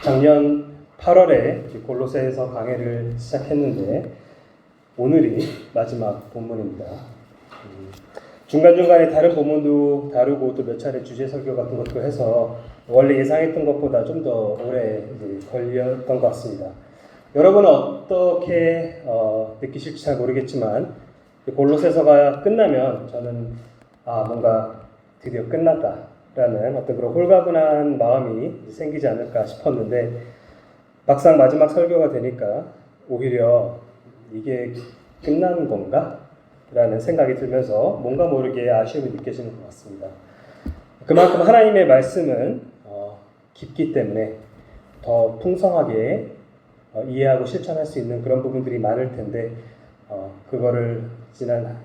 작년 8월에 골로새에서 강해를 시작했는데 오늘이 마지막 본문입니다. 중간중간에 다른 본문도 다루고 또 몇 차례 주제 설교 같은 것도 해서 원래 예상했던 것보다 좀 더 오래 걸렸던 것 같습니다. 여러분은 어떻게 느끼실지 잘 모르겠지만 골로새서가 끝나면 저는 뭔가 드디어 끝났다라는 어떤 그런 홀가분한 마음이 생기지 않을까 싶었는데 막상 마지막 설교가 되니까 오히려 이게 끝난 건가? 라는 생각이 들면서 뭔가 모르게 아쉬움이 느껴지는 것 같습니다. 그만큼 하나님의 말씀은 깊기 때문에 더 풍성하게 이해하고 실천할 수 있는 그런 부분들이 많을 텐데 그거를 지난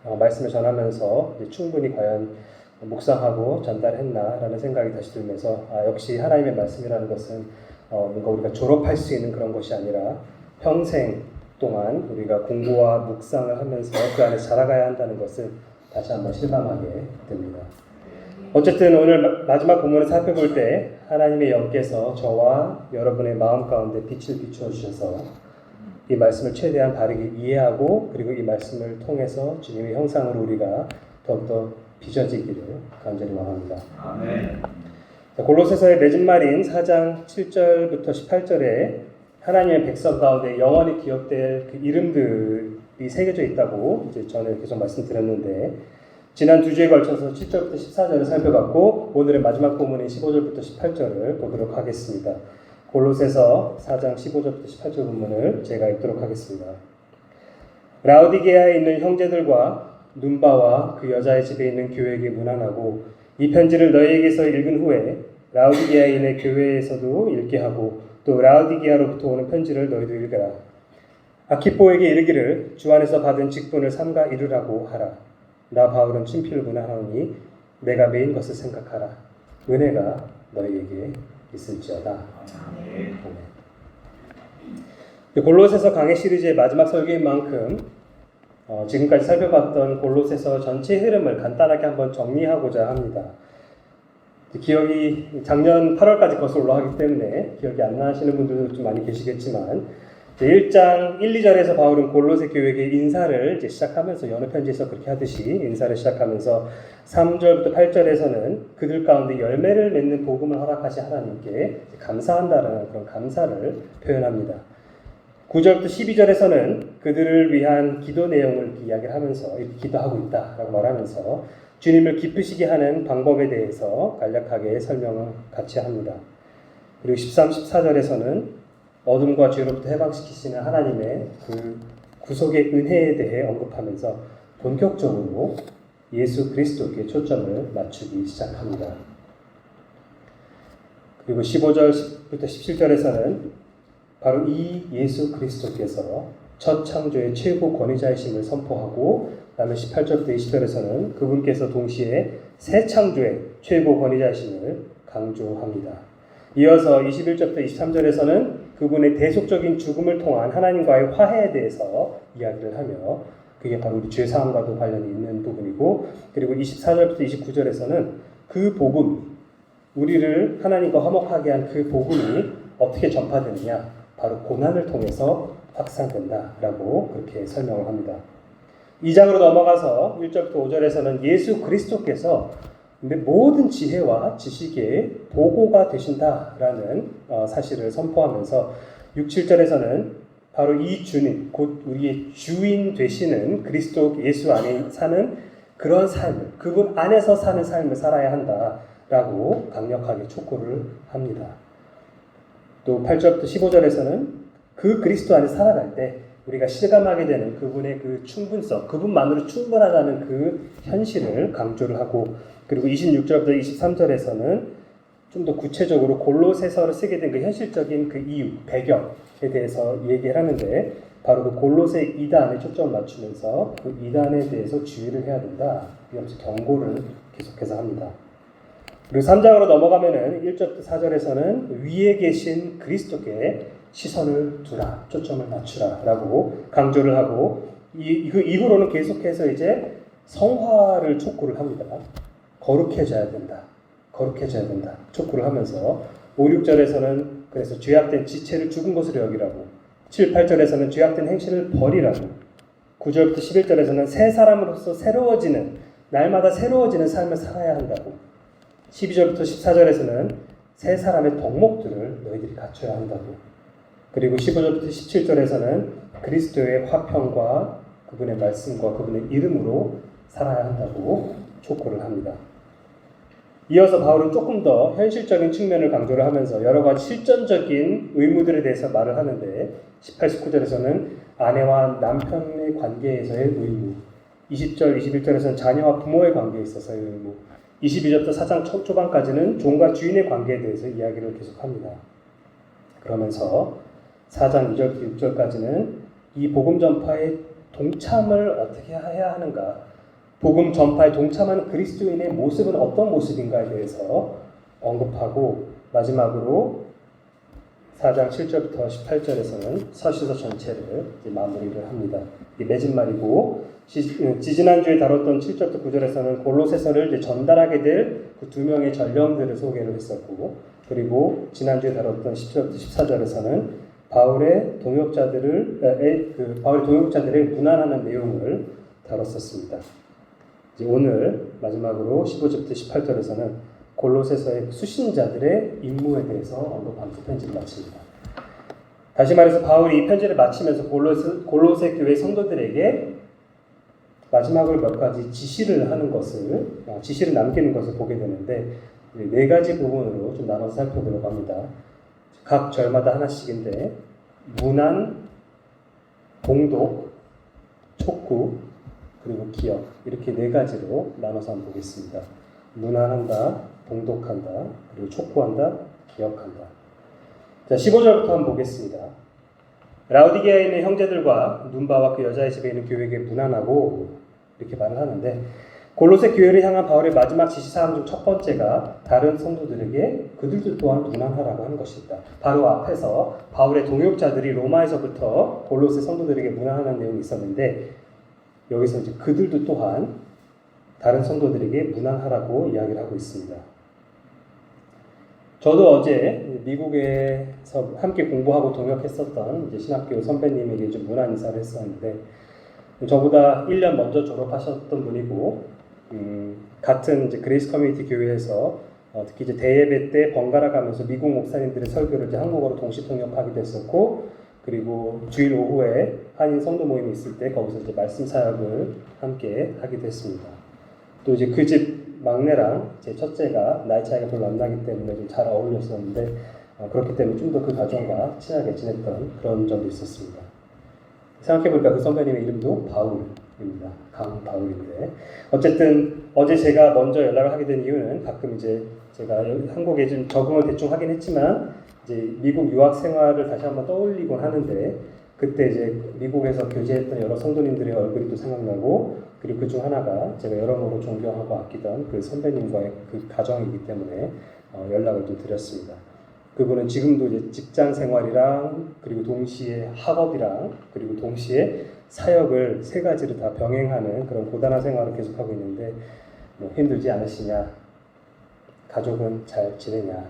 말씀을 전하면서 충분히 과연 묵상하고 전달했나라는 생각이 다시 들면서 역시 하나님의 말씀이라는 것은 뭔가 우리가 졸업할 수 있는 그런 것이 아니라 평생 동안 우리가 공부와 묵상을 하면서 그 안에 자라가야 한다는 것을 다시 한번 실감하게 됩니다. 어쨌든 오늘 마지막 본문을 살펴볼 때 하나님의 영께서 저와 여러분의 마음 가운데 빛을 비추어 주셔서 이 말씀을 최대한 바르게 이해하고 그리고 이 말씀을 통해서 주님의 형상으로 우리가 더욱더 빚어지기를 간절히 원합니다. 아멘. 골로새서의 맺은 말인 4장 7절부터 18절에 하나님의 백성 가운데 영원히 기억될 그 이름들이 새겨져 있다고 이제 전에 계속 말씀드렸는데 지난 두 주에 걸쳐서 7절부터 14절을 살펴봤고 오늘의 마지막 본문인 15절부터 18절을 보도록 하겠습니다. 골로새서 4장 15절부터 18절 본문을 제가 읽도록 하겠습니다. 라오디게아에 있는 형제들과 눈바와 그 여자의 집에 있는 교회에게 문안하고 이 편지를 너희에게서 읽은 후에 라오디게아인의 교회에서도 읽게 하고 또 라오디게아로부터 오는 편지를 너희도 읽으라. 아키포에게 이르기를 주 안에서 받은 직분을 삼가 이루라고 하라. 나 바울은 친필을 문안하오니 내가 메인 것을 생각하라. 은혜가 너희에게 있을지어다. 아멘. 골로새서 강해 시리즈의 마지막 설교인 만큼 지금까지 살펴봤던 골로새서 전체 흐름을 간단하게 한번 정리하고자 합니다. 기억이 작년 8월까지 거슬러 올라가기 때문에 기억이 안 나시는 분들도 좀 많이 계시겠지만 1장 1, 2절에서 바울은 골로새 교회에게 인사를 이제 시작하면서 여느 편지에서 그렇게 하듯이 인사를 시작하면서 3절부터 8절에서는 그들 가운데 열매를 맺는 복음을 허락하신 하나님께 감사한다라는 그런 감사를 표현합니다. 9절부터 12절에서는 그들을 위한 기도 내용을 이야기를 하면서 이렇게 기도하고 있다라고 말하면서 주님을 기쁘시게 하는 방법에 대해서 간략하게 설명을 같이 합니다. 그리고 13, 14절에서는 어둠과 죄로부터 해방시키시는 하나님의 그 구속의 은혜에 대해 언급하면서 본격적으로 예수 그리스도께 초점을 맞추기 시작합니다. 그리고 15절부터 17절에서는 바로 이 예수 그리스도께서 첫 창조의 최고 권위자이심을 선포하고 그다음에 18절부터 20절에서는 그분께서 동시에 새 창조의 최고 권위자이심을 강조합니다. 이어서 21절부터 23절에서는 그분의 대속적인 죽음을 통한 하나님과의 화해에 대해서 이야기를 하며 그게 바로 우리 죄사함과도 관련이 있는 부분이고 그리고 24절부터 29절에서는 그 복음, 우리를 하나님과 화목하게 한 그 복음이 어떻게 전파되느냐 바로 고난을 통해서 확산된다라고 그렇게 설명을 합니다. 2장으로 넘어가서 1절부터 5절에서는 예수 그리스도께서 모든 지혜와 지식의 보고가 되신다라는 사실을 선포하면서 6, 7절에서는 바로 이 주님, 곧 우리의 주인 되시는 그리스도 예수 안에 사는 그런 삶을, 그분 안에서 사는 삶을 살아야 한다라고 강력하게 촉구를 합니다. 또 8절부터 15절에서는 그 그리스도 안에 살아갈 때 우리가 실감하게 되는 그분의 그 충분성, 그분만으로 충분하다는 그 현실을 강조를 하고 그리고 26절부터 23절에서는 좀 더 구체적으로 골로새서를 쓰게 된 그 현실적인 그 이유, 배경에 대해서 얘기를 하는데 바로 그 골로새 이단에 초점을 맞추면서 그 이단에 대해서 주의를 해야 된다. 이러면서 경고를 계속해서 합니다. 그리고 3장으로 넘어가면은 1절부터 4절에서는 위에 계신 그리스도께 시선을 두라, 초점을 맞추라 라고 강조를 하고 그 이후로는 계속해서 이제 성화를 촉구를 합니다. 거룩해져야 된다. 촉구를 하면서 5, 6절에서는 그래서 죄악된 지체를 죽은 것으로 여기라고, 7, 8절에서는 죄악된 행실을 버리라고, 9절부터 11절에서는 새 사람으로서 새로워지는, 날마다 새로워지는 삶을 살아야 한다고, 12절부터 14절에서는 새 사람의 덕목들을 너희들이 갖춰야 한다고, 그리고 15절부터 17절에서는 그리스도의 화평과 그분의 말씀과 그분의 이름으로 살아야 한다고 촉구를 합니다. 이어서 바울은 조금 더 현실적인 측면을 강조를 하면서 여러 가지 실전적인 의무들에 대해서 말을 하는데 18, 19절에서는 아내와 남편의 관계에서의 의무, 20절, 21절에서는 자녀와 부모의 관계에 있어서의 의무, 22절부터 4장 초반까지는 종과 주인의 관계에 대해서 이야기를 계속합니다. 그러면서 4장 2절부터 6절까지는 이 복음 전파의 동참을 어떻게 해야 하는가, 복음 전파에 동참하는 그리스도인의 모습은 어떤 모습인가에 대해서 언급하고, 마지막으로 4장 7절부터 18절에서는 서신서 전체를 마무리를 합니다. 이게 맺은말이고, 지지난주에 다뤘던 7절부터 9절에서는 골로새서를 이제 전달하게 될 그 두 명의 전령들을 소개를 했었고, 그리고 지난주에 다뤘던 10절부터 14절에서는 바울의 동역자들의 문안하는 내용을 다뤘었습니다. 이제 오늘 마지막으로 15절부터 18절에서는 골로새서의 수신자들의 임무에 대해서 언급하면서 편지를 마칩니다. 다시 말해서 바울이 이 편지를 마치면서 골로새 교회 성도들에게 마지막으로 몇 가지 지시를 남기는 것을 보게 되는데, 네 가지 부분으로 좀 나눠서 살펴보려고 합니다. 각 절마다 하나씩인데, 문안, 봉독, 촉구, 그리고 기억, 이렇게 네 가지로 나눠서 한번 보겠습니다. 문안한다, 봉독한다, 그리고 촉구한다, 기억한다. 자, 15절부터 한번 보겠습니다. 라우디게아에 있는 형제들과 눈바와 그 여자의 집에 있는 교회에게 문안하고, 이렇게 말을 하는데, 골로새 교회를 향한 바울의 마지막 지시사항 중 첫 번째가 다른 성도들에게 그들도 또한 문안하라고 하는 것입니다. 바로 앞에서 바울의 동역자들이 로마에서부터 골로새 성도들에게 문안하는 내용이 있었는데, 여기서 이제 그들도 또한 다른 성도들에게 문안하라고 이야기를 하고 있습니다. 저도 어제 미국에서 함께 공부하고 동역했었던 이제 신학교 선배님에게 좀 문안 인사를 했었는데, 저보다 1년 먼저 졸업하셨던 분이고, 같은 이제 그레이스 커뮤니티 교회에서 특히 이제 대예배 때 번갈아 가면서 미국 목사님들의 설교를 이제 한국어로 동시 통역하기도 했었고, 그리고 주일 오후에 한인 성도 모임이 있을 때 거기서 이제 말씀 사역을 함께 하기도 했습니다. 또 이제 그 집 막내랑 제 첫째가 나이 차이가 별로 안 나기 때문에 좀 잘 어울렸었는데, 그렇기 때문에 좀 더 그 가정과 친하게 지냈던 그런 점도 있었습니다. 생각해보니까 그 선배님의 이름도 바울입니다. 강바울인데, 어쨌든 어제 제가 먼저 연락을 하게 된 이유는 가끔 이제 제가 한국에 좀 적응을 대충 하긴 했지만 이제 미국 유학 생활을 다시 한번 떠올리곤 하는데, 그때 이제 미국에서 교제했던 여러 성도님들의 얼굴이 또 생각나고, 그리고 그 중 하나가 제가 여러모로 존경하고 아끼던 그 선배님과의 그 가정이기 때문에 연락을 좀 드렸습니다. 그분은 지금도 이제 직장 생활이랑, 그리고 동시에 학업이랑, 그리고 동시에 사역을 세 가지를 다 병행하는 그런 고단한 생활을 계속하고 있는데, 힘들지 않으시냐, 가족은 잘 지내냐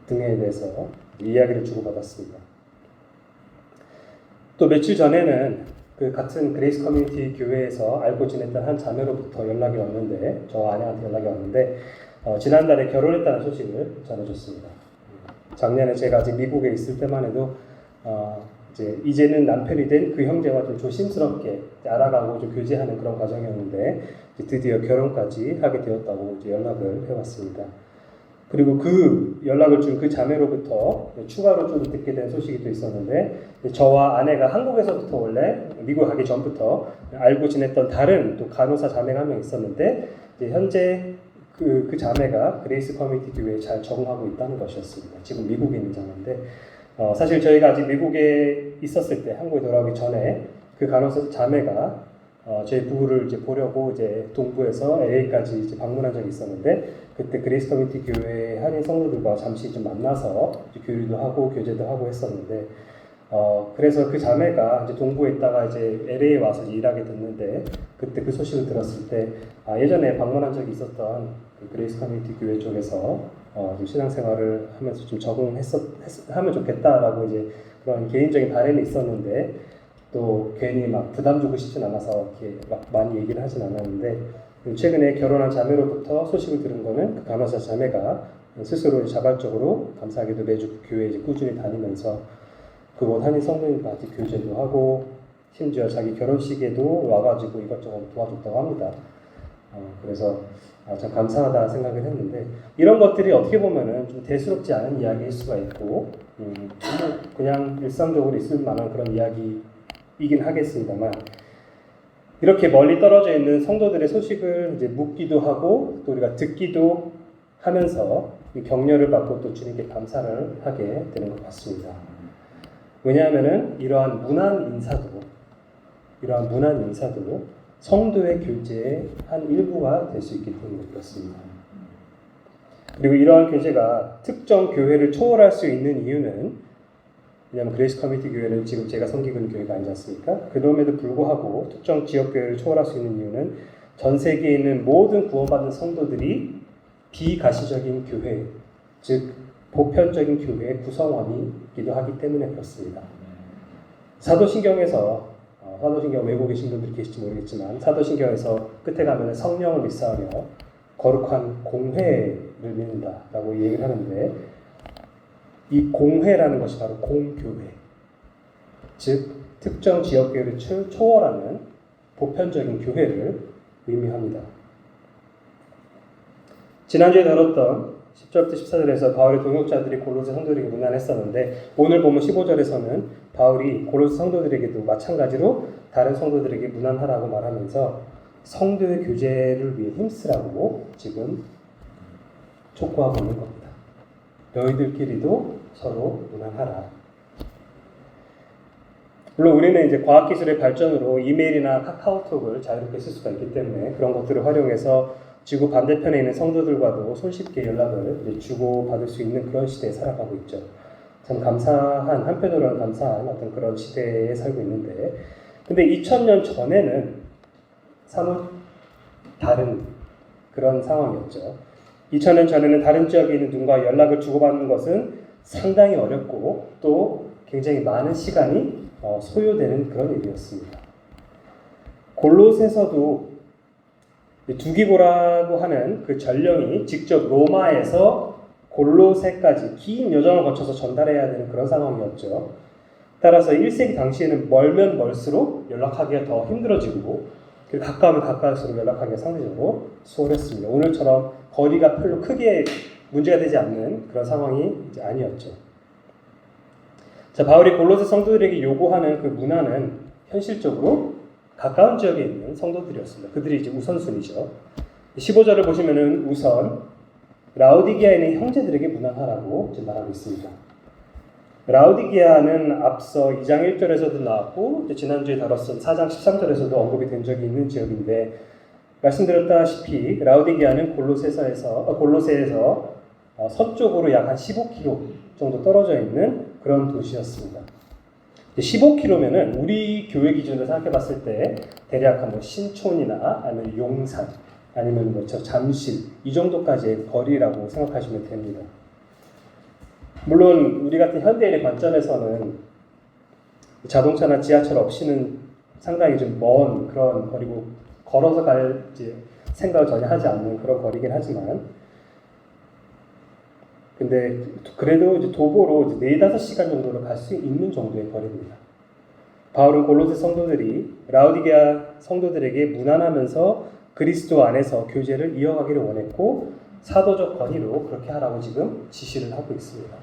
등에 대해서 이야기를 주고받았습니다. 또 며칠 전에는 그 같은 그레이스 커뮤니티 교회에서 알고 지냈던 한 자매로부터 연락이 왔는데, 저 아내한테 연락이 왔는데, 지난달에 결혼했다는 소식을 전해줬습니다. 작년에 제가 아직 미국에 있을 때만 해도 이제는 남편이 된 그 형제와 좀 조심스럽게 알아가고 좀 교제하는 그런 과정이었는데, 드디어 결혼까지 하게 되었다고 이제 연락을 해왔습니다. 그리고 그 연락을 준 그 자매로부터 추가로 좀 듣게 된 소식이 또 있었는데, 저와 아내가 한국에서부터 원래 미국 가기 전부터 알고 지냈던 다른 또 간호사 자매가 한 명 있었는데, 현재 그 자매가 그레이스 커뮤니티 교회에 잘 적응하고 있다는 것이었습니다. 지금 미국에 있는 자매인데, 사실 저희가 아직 미국에 있었을 때, 한국에 돌아오기 전에 그 간호사 자매가 저희 부부를 이제 보려고 이제 동부에서 LA까지 이제 방문한 적이 있었는데, 그때 그레이스 커뮤니티 교회 한인 성도들과 잠시 좀 만나서 교류도 하고 교제도 하고 했었는데, 그래서 그 자매가 이제 동부에 있다가 이제 LA에 와서 일하게 됐는데, 그때 그 소식을 들었을 때, 예전에 방문한 적이 있었던 그 그레이스 커뮤니티 교회 쪽에서 좀 신앙생활을 하면서 좀 하면 좋겠다라고 이제 그런 개인적인 바람이 있었는데 또 괜히 막 부담 주고 싶진 않아서 이렇게 막 많이 얘기를 하진 않았는데 최근에 결혼한 자매로부터 소식을 들은 거는 그 간호사 자매가 스스로 자발적으로 감사하게도 매주 교회에 이제 꾸준히 다니면서 그곳 한인 성도님한테 교제도 하고 심지어 자기 결혼식에도 와가지고 이것저것 도와줬다고 합니다. 그래서 참 감사하다 생각을 했는데 이런 것들이 어떻게 보면은 좀 대수롭지 않은 이야기일 수가 있고 그냥 일상적으로 있을 만한 그런 이야기이긴 하겠습니다만 이렇게 멀리 떨어져 있는 성도들의 소식을 이제 묻기도 하고 또 우리가 듣기도 하면서 격려를 받고 또 주님께 감사를 하게 되는 것 같습니다. 왜냐하면은 이러한 문안 인사도 성도의 교제의 한 일부가 될 수 있기 때문에 그렇습니다. 그리고 이러한 교제가 특정 교회를 초월할 수 있는 이유는 왜냐하면 그레이스 커뮤니티 교회는 지금 제가 섬기고 있는 교회가 아니지 않습니까? 그럼에도 불구하고 특정 지역 교회를 초월할 수 있는 이유는 전 세계에 있는 모든 구원받은 성도들이 비가시적인 교회, 즉 보편적인 교회의 구성원이기도 하기 때문에 그렇습니다. 사도신경 외고 계신 분들이 계실지 모르겠지만 사도신경에서 끝에 가면 성령을 믿사하며 거룩한 공회를 믿는다라고 얘기를 하는데 이 공회라는 것이 바로 공교회, 즉 특정 지역교회를 초월하는 보편적인 교회를 의미합니다. 지난주에 다뤘던 10절부터 14절에서 바울의 동역자들이 골로새 성도들에게 문안했었는데 오늘 보면 15절에서는 바울이 골로새 성도들에게도 마찬가지로 다른 성도들에게 문안하라고 말하면서 성도의 교제를 위해 힘쓰라고 지금 촉구하고 있는 겁니다. 너희들끼리도 서로 문안하라. 물론 우리는 이제 과학기술의 발전으로 이메일이나 카카오톡을 자유롭게 쓸 수가 있기 때문에 그런 것들을 활용해서 지구 반대편에 있는 성도들과도 손쉽게 연락을 주고받을 수 있는 그런 시대에 살아가고 있죠. 참 한편으로는 감사한 어떤 그런 시대에 살고 있는데 근데 2000년 전에는 사뭇 다른 그런 상황이었죠. 2000년 전에는 다른 지역에 있는 누군가 연락을 주고받는 것은 상당히 어렵고 또 굉장히 많은 시간이 소요되는 그런 일이었습니다. 골로새서도 두기고라고 하는 그 전령이 직접 로마에서 골로새까지 긴 여정을 거쳐서 전달해야 되는 그런 상황이었죠. 따라서 1세기 당시에는 멀면 멀수록 연락하기가 더 힘들어지고 가까우면 가까울수록 연락하기가 상대적으로 수월했습니다. 오늘처럼 거리가 별로 크게 문제가 되지 않는 그런 상황이 이제 아니었죠. 자, 바울이 골로새 성도들에게 요구하는 그 문안은 현실적으로 가까운 지역에 있는 성도들이었습니다. 그들이 이제 우선순위죠. 15절을 보시면은 우선 라오디게아에 있는 형제들에게 문안하라고 지금 말하고 있습니다. 라오디게아는 앞서 2장 1절에서도 나왔고 지난주에 다뤘던 4장 13절에서도 언급이 된 적이 있는 지역인데 말씀드렸다시피 라오디게아는 골로새에서 서쪽으로 약 한 15km 정도 떨어져 있는 그런 도시였습니다. 15km면은 우리 교회 기준으로 생각해 봤을 때 대략 한 신촌이나 아니면 용산 아니면 잠실 이 정도까지의 거리라고 생각하시면 됩니다. 물론 우리 같은 현대인의 관점에서는 자동차나 지하철 없이는 상당히 좀 먼 그런 거리고 걸어서 갈 생각을 전혀 하지 않는 그런 거리긴 하지만 근데 그래도 이제 도보로 4-5시간 정도로 갈 수 있는 정도의 거리입니다. 바울은 골로새 성도들이 라오디게아 성도들에게 문안하면서 그리스도 안에서 교제를 이어가기를 원했고 사도적 권위로 그렇게 하라고 지금 지시를 하고 있습니다.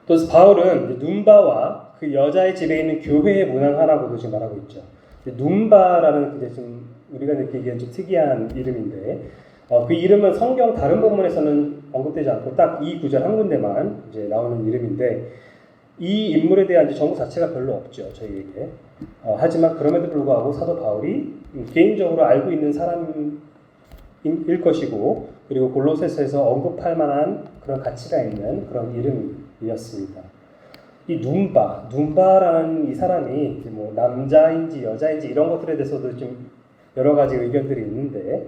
또 바울은 눈바와 그 여자의 집에 있는 교회에 문안하라고도 지금 말하고 있죠. 눈바라는 이제 좀 우리가 느끼기엔 좀 특이한 이름인데 그 이름은 성경 다른 본문에서는 언급되지 않고 딱 이 구절 한 군데만 이제 나오는 이름인데 이 인물에 대한 이제 정보 자체가 별로 없죠 저희에게. 하지만 그럼에도 불구하고 사도 바울이 개인적으로 알고 있는 사람일 것이고 그리고 골로새서에서 언급할 만한 그런 가치가 있는 그런 이름이었습니다. 이 눈바라는 이 사람이 뭐 남자인지 여자인지 이런 것들에 대해서도 좀 여러 가지 의견들이 있는데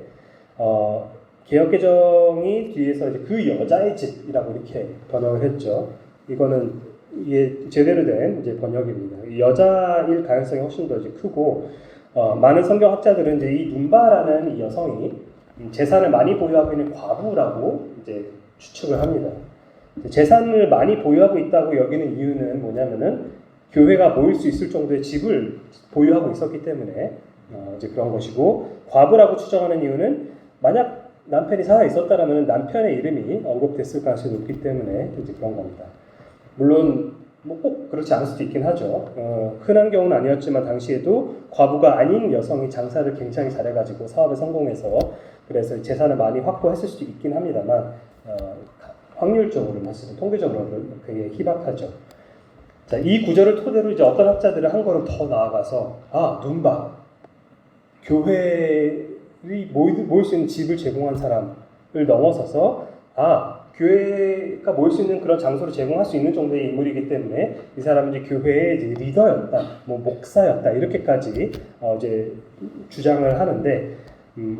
개역개정이 뒤에서 이제 그 여자의 집이라고 이렇게 번역을 했죠. 이거는 이게 제대로 된 이제 번역입니다. 여자일 가능성이 훨씬 더 이제 크고, 많은 성경학자들은 이제 이 눈바라는 이 여성이 재산을 많이 보유하고 있는 과부라고 이제 추측을 합니다. 재산을 많이 보유하고 있다고 여기는 이유는 뭐냐면은 교회가 모일 수 있을 정도의 집을 보유하고 있었기 때문에 이제 그런 것이고, 과부라고 추정하는 이유는 만약 남편이 살아 있었다라면 남편의 이름이 언급됐을 가능성이 높기 때문에 이제 그런 겁니다. 물론 뭐 꼭 그렇지 않을 수도 있긴 하죠. 흔한 경우는 아니었지만 당시에도 과부가 아닌 여성이 장사를 굉장히 잘해가지고 사업에 성공해서 그래서 재산을 많이 확보했을 수도 있긴 합니다만 확률적으로는 사실 통계적으로는 되게 희박하죠. 자, 이 구절을 토대로 이제 어떤 학자들은 한 걸음 더 나아가서 눈바 교회의 모일 수 있는 집을 제공한 사람을 넘어서서 교회가 모일 수 있는 그런 장소를 제공할 수 있는 정도의 인물이기 때문에 이 사람은 이제 교회의 이제 리더였다, 뭐 목사였다 이렇게까지 이제 주장을 하는데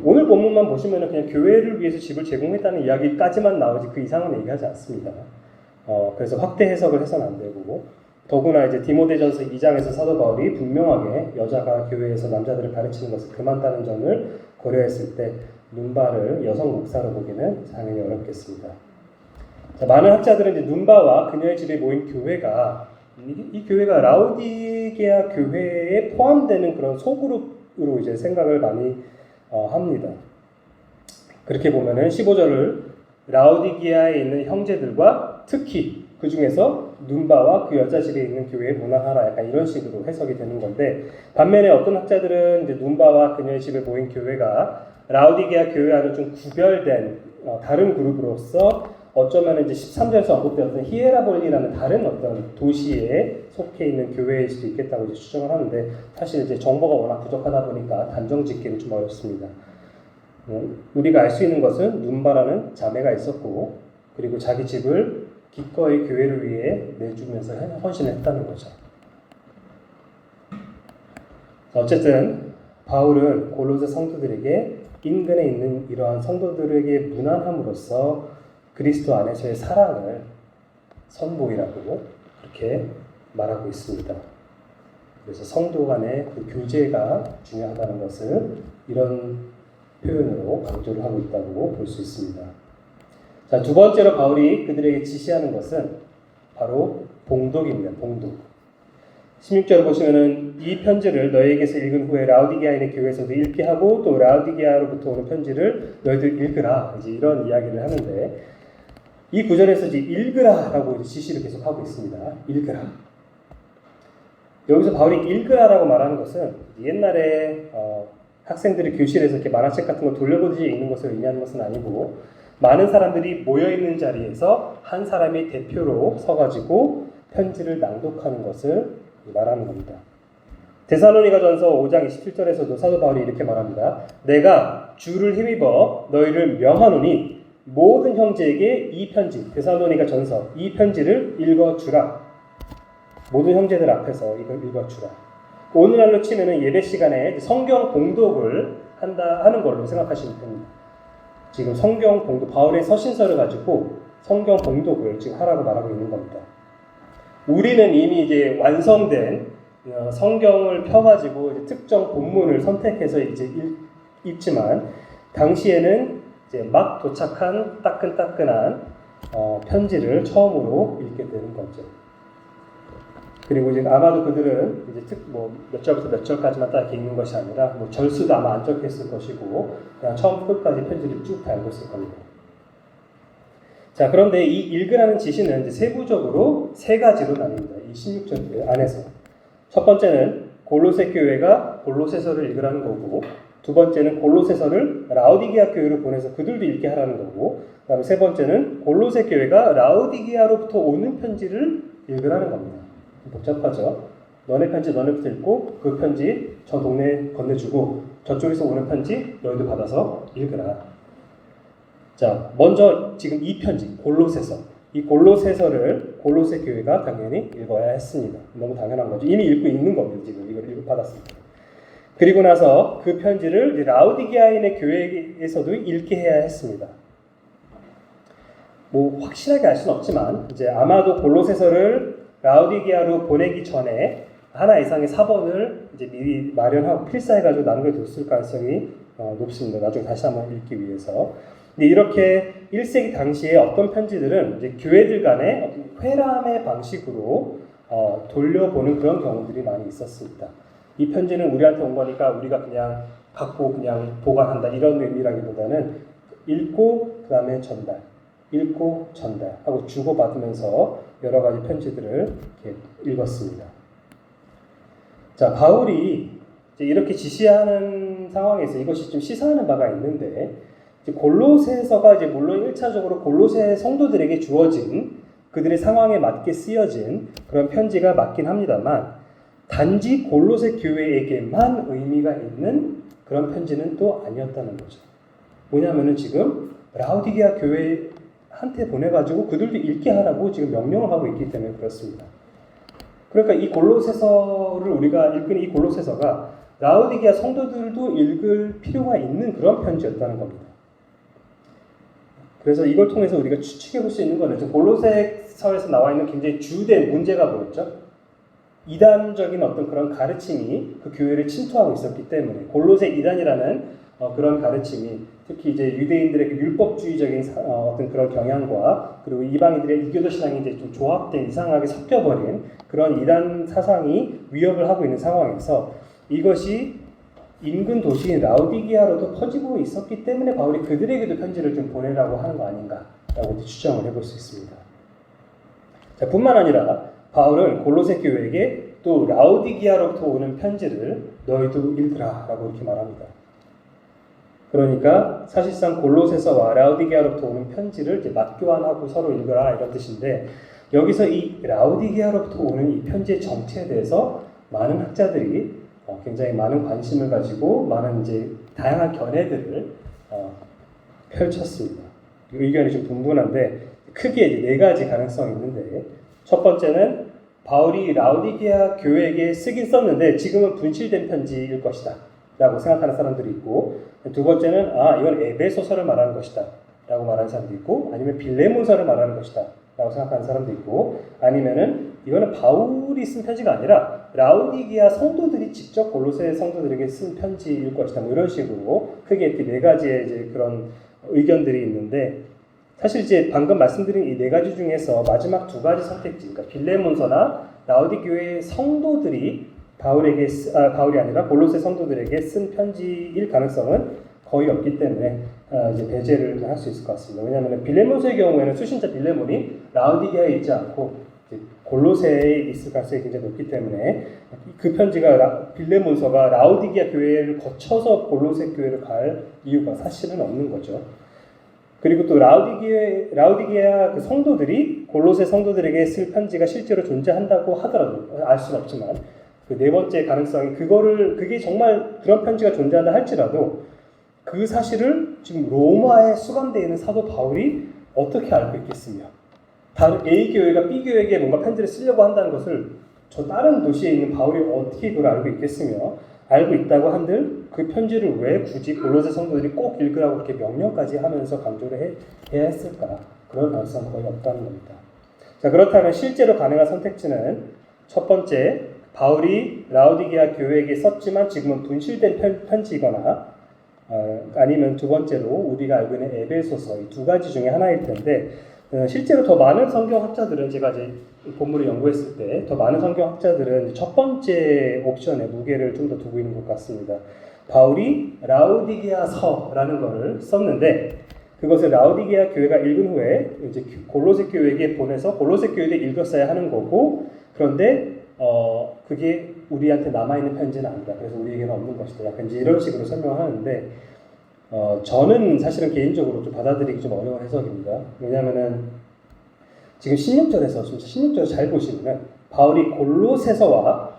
오늘 본문만 보시면은 그냥 교회를 위해서 집을 제공했다는 이야기까지만 나오지 그 이상은 얘기하지 않습니다. 그래서 확대 해석을 해서는 안 되고 더구나 이제 디모데전서 2장에서 사도 바울이 분명하게 여자가 교회에서 남자들을 가르치는 것을 금한다는 점을 고려했을 때 눈바를 여성 목사로 보기는 당연히 어렵겠습니다. 자, 많은 학자들은 이제 눈바와 그녀의 집에 모인 교회가 이 교회가 라우디게아 교회에 포함되는 그런 소그룹으로 이제 생각을 많이 합니다. 그렇게 보면은 15절을 라우디게아에 있는 형제들과 특히 그 중에서 눈바와 그 여자 집에 있는 교회에 문안하라 약간 이런 식으로 해석이 되는 건데, 반면에 어떤 학자들은 이제 눈바와 그녀의 집에 모인 교회가 라우디게아 교회와는 좀 구별된 다른 그룹으로서 어쩌면 이제 13절에서 언급되었던 히에라볼리라는 다른 어떤 도시에 속해 있는 교회일 수도 있겠다고 이제 추정을 하는데, 사실 이제 정보가 워낙 부족하다 보니까 단정 짓기는 좀 어렵습니다. 우리가 알 수 있는 것은 눈바라는 자매가 있었고, 그리고 자기 집을 기꺼이 교회를 위해 내주면서 헌신했다는 거죠. 어쨌든 바울은 골로새 성도들에게 인근에 있는 이러한 성도들에게 문안함으로써 그리스도 안에서의 사랑을 선보이라고 그렇게 말하고 있습니다. 그래서 성도 간의 그 교제가 중요하다는 것을 이런 표현으로 강조를 하고 있다고 볼 수 있습니다. 자, 두 번째로 바울이 그들에게 지시하는 것은 바로 봉독입니다. 봉독. 16절을 보시면은 이 편지를 너희에게서 읽은 후에 라우디게아에 있는 교회에서도 읽게 하고 또 라우디게아로부터 오는 편지를 너희들 읽으라. 이제 이런 이야기를 하는데, 이 구절에서 이제 읽으라라고 이제 지시를 계속 하고 있습니다. 읽으라. 여기서 바울이 읽으라라고 말하는 것은 옛날에 학생들이 교실에서 이렇게 만화책 같은 거 돌려보듯이 읽는 것을 의미하는 것은 아니고, 많은 사람들이 모여 있는 자리에서 한 사람이 대표로 서가지고 편지를 낭독하는 것을 말하는 겁니다. 데살로니가전서 5장 27절에서도 사도 바울이 이렇게 말합니다. 내가 주를 힘입어 너희를 명하노니 모든 형제에게 이 편지, 데살로니가전서 이 편지를 읽어주라. 모든 형제들 앞에서 이걸 읽어주라. 오늘날로 치면은 예배 시간에 성경 봉독을 하는 걸로 생각하시면 됩니다. 지금 성경 봉독, 바울의 서신서를 가지고 성경 봉독을 지금 하라고 말하고 있는 겁니다. 우리는 이미 이제 완성된 성경을 펴가지고 이제 특정 본문을 선택해서 이제 읽지만, 당시에는 이제 막 도착한 따끈따끈한 편지를 처음으로 읽게 되는 거죠. 그리고 이제 아마도 그들은 이제 몇 절부터 몇 절까지만 딱 읽는 것이 아니라 절수도 아마 안 적혀있을 것이고 그냥 처음부터 끝까지 편지를 쭉 다 읽었을 겁니다. 자, 그런데 이 읽으라는 지시는 이제 세부적으로 세 가지로 나뉩니다. 이 16절 안에서. 첫 번째는 골로새 교회가 골로새서를 읽으라는 거고, 두 번째는 골로새서를 라우디게아 교회로 보내서 그들도 읽게 하라는 거고, 그다음에 세 번째는 골로새 교회가 라우디게아로부터 오는 편지를 읽으라는 겁니다. 복잡하죠. 너네 편지 너네부터 읽고 그 편지 저 동네에 건네주고 저쪽에서 오는 편지 너희도 받아서 읽으라. 자, 먼저 지금 이 편지 골로새서, 이 골로새서를 골로새 교회가 당연히 읽어야 했습니다. 너무 당연한 거죠. 이미 읽고 있는 겁니다. 지금 이걸 받았습니다. 그리고 나서 그 편지를 라우디게아인의 교회에서도 읽게 해야 했습니다. 뭐 확실하게 알 수는 없지만 이제 아마도 골로새서를 라우디게아로 보내기 전에 하나 이상의 사본을 이제 미리 마련하고 필사해가지고 남겨뒀을 가능성이 높습니다. 나중에 다시 한번 읽기 위해서. 근데 이렇게 1세기 당시에 어떤 편지들은 이제 교회들 간의 어떤 회람의 방식으로 돌려보는 그런 경우들이 많이 있었습니다. 이 편지는 우리한테 온 거니까 우리가 그냥 갖고 그냥 보관한다 이런 의미라기보다는 읽고 그 다음에 전달, 읽고 전달하고 주고받으면서 여러 가지 편지들을 이렇게 읽었습니다. 자, 바울이 이렇게 지시하는 상황에서 이것이 좀 시사하는 바가 있는데, 골로새서가 이제 물론 1차적으로 골로새 성도들에게 주어진 그들의 상황에 맞게 쓰여진 그런 편지가 맞긴 합니다만, 단지 골로새 교회에게만 의미가 있는 그런 편지는 또 아니었다는 거죠. 뭐냐면은 지금 라우디게아 교회한테 보내가지고 그들도 읽게 하라고 지금 명령을 하고 있기 때문에 그렇습니다. 그러니까 이 골로새서를 우리가 읽은 이 골로새서가 라우디게아 성도들도 읽을 필요가 있는 그런 편지였다는 겁니다. 그래서 이걸 통해서 우리가 추측해 볼 수 있는 거는 골로새서에서 나와 있는 굉장히 주된 문제가 뭐였죠? 이단적인 어떤 그런 가르침이 그 교회를 침투하고 있었기 때문에 골로새 이단이라는 그런 가르침이 특히 이제 유대인들의 그 율법주의적인 어떤 그런 경향과 그리고 이방인들의 이교도 신앙이 이제 좀 조합된 이상하게 섞여버린 그런 이단 사상이 위협을 하고 있는 상황에서 이것이 인근 도시인 라우디게아로도 퍼지고 있었기 때문에 바울이 그들에게도 편지를 좀 보내라고 하는 거 아닌가라고 추정을 해볼 수 있습니다. 자, 뿐만 아니라 바울은 골로새 교회에게 또 라우디게아로부터 오는 편지를 너희도 읽으라라고 이렇게 말합니다. 그러니까 사실상 골로새서와 라우디게아로부터 오는 편지를 이제 맞교환하고 서로 읽으라 이런 뜻인데, 여기서 이 라우디게아로부터 오는 이 편지의 정체에 대해서 많은 학자들이 굉장히 많은 관심을 가지고 많은 이제 다양한 견해들을 펼쳤습니다. 의견이 좀 분분한데 크게 이제 네 가지 가능성이 있는데, 첫 번째는 바울이 라우디게아 교회에게 쓰긴 썼는데 지금은 분실된 편지일 것이다 라고 생각하는 사람들이 있고, 두 번째는 이건 에베소서를 말하는 것이다 라고 말하는 사람도 있고, 아니면 빌레몬서를 말하는 것이다 라고 생각하는 사람도 있고, 아니면은 이거는 바울이 쓴 편지가 아니라 라우디게아 성도들이 직접 골로새 성도들에게 쓴 편지일 것이다, 뭐 이런 식으로 크게 이렇게 네 가지의 이제 그런 의견들이 있는데, 사실 이제 방금 말씀드린 이 네 가지 중에서 마지막 두 가지 선택지, 그러니까 빌레몬서나 라우디 교회의 성도들이 바울이 아니라 골로새 성도들에게 쓴 편지일 가능성은 거의 없기 때문에 이제 배제를 할 수 있을 것 같습니다. 왜냐하면 빌레몬서의 경우에는 수신자 빌레몬이 라우디게아에 있지 않고 골로새에 있을 가능성이 굉장히 높기 때문에 그 편지가 빌레몬서가 라우디게아 교회를 거쳐서 골로새 교회를 갈 이유가 사실은 없는 거죠. 그리고 또 라우디게아 그 성도들이 골로새 성도들에게 쓸 편지가 실제로 존재한다고 하더라도 알 수는 없지만, 그 네 번째 가능성이 그게 정말 그런 편지가 존재한다 할지라도 그 사실을 지금 로마에 수감되어 있는 사도 바울이 어떻게 알고 있겠으며, 다른 A 교회가 B 교회에게 뭔가 편지를 쓰려고 한다는 것을 저 다른 도시에 있는 바울이 어떻게 그걸 알고 있겠으며, 알고 있다고 한들 그 편지를 왜 굳이 골로새 성도들이 꼭 읽으라고 그렇게 명령까지 하면서 강조를 해야 했을까? 그런 가능성은 거의 없다는 겁니다. 자, 그렇다면 실제로 가능한 선택지는 첫 번째, 바울이 라우디게아 교회에게 썼지만 지금은 분실된 편지이거나, 아니면 두 번째로 우리가 알고 있는 에베소서, 이 두 가지 중에 하나일 텐데, 실제로 더 많은 성경학자들은, 제가 이제 본문을 연구했을 때 더 많은 성경학자들은 첫 번째 옵션에 무게를 좀 더 두고 있는 것 같습니다. 바울이 라우디게아서라는 것을 썼는데, 그것을 라우디게아 교회가 읽은 후에 이제 골로새 교회에게 보내서 골로새 교회도 읽었어야 하는 거고, 그런데 그게 우리한테 남아있는 편지는 아니다, 그래서 우리에게는 없는 것이다, 약간 이제 이런 식으로 설명하는데, 저는 사실은 개인적으로 좀 받아들이기 좀 어려운 해석입니다. 왜냐하면은 지금 16절에서 잘 보시면 바울이 골로새서와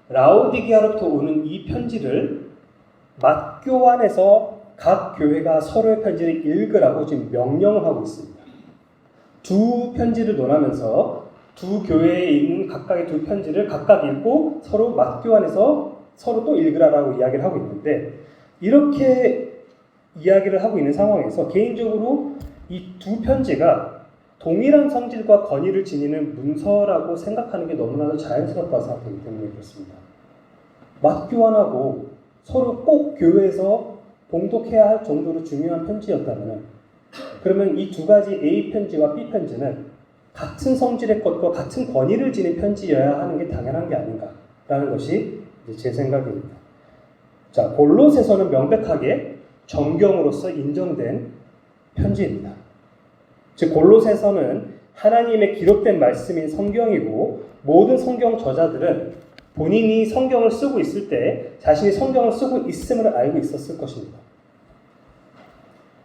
라우디게아로부터 오는 이 편지를 맞교환해서 각 교회가 서로의 편지를 읽으라고 지금 명령을 하고 있습니다. 두 편지를 논하면서 두 교회에 있는 각각의 두 편지를 각각 읽고 서로 맞교환해서 서로 또 읽으라라고 이야기를 하고 있는데, 이렇게 이야기를 하고 있는 상황에서 개인적으로 이 두 편지가 동일한 성질과 권위를 지니는 문서라고 생각하는 게 너무나도 자연스럽다고 생각하기 때문에 그렇습니다. 맞교환하고 서로 꼭 교회에서 봉독해야 할 정도로 중요한 편지였다면, 그러면 이 두 가지 A 편지와 B 편지는 같은 성질의 것과 같은 권위를 지닌 편지여야 하는 게 당연한 게 아닌가라는 것이 제 생각입니다. 자, 골로새서는 명백하게 정경으로서 인정된 편지입니다. 즉 골로새서는 하나님의 기록된 말씀인 성경이고, 모든 성경 저자들은 본인이 성경을 쓰고 있을 때 자신이 성경을 쓰고 있음을 알고 있었을 것입니다.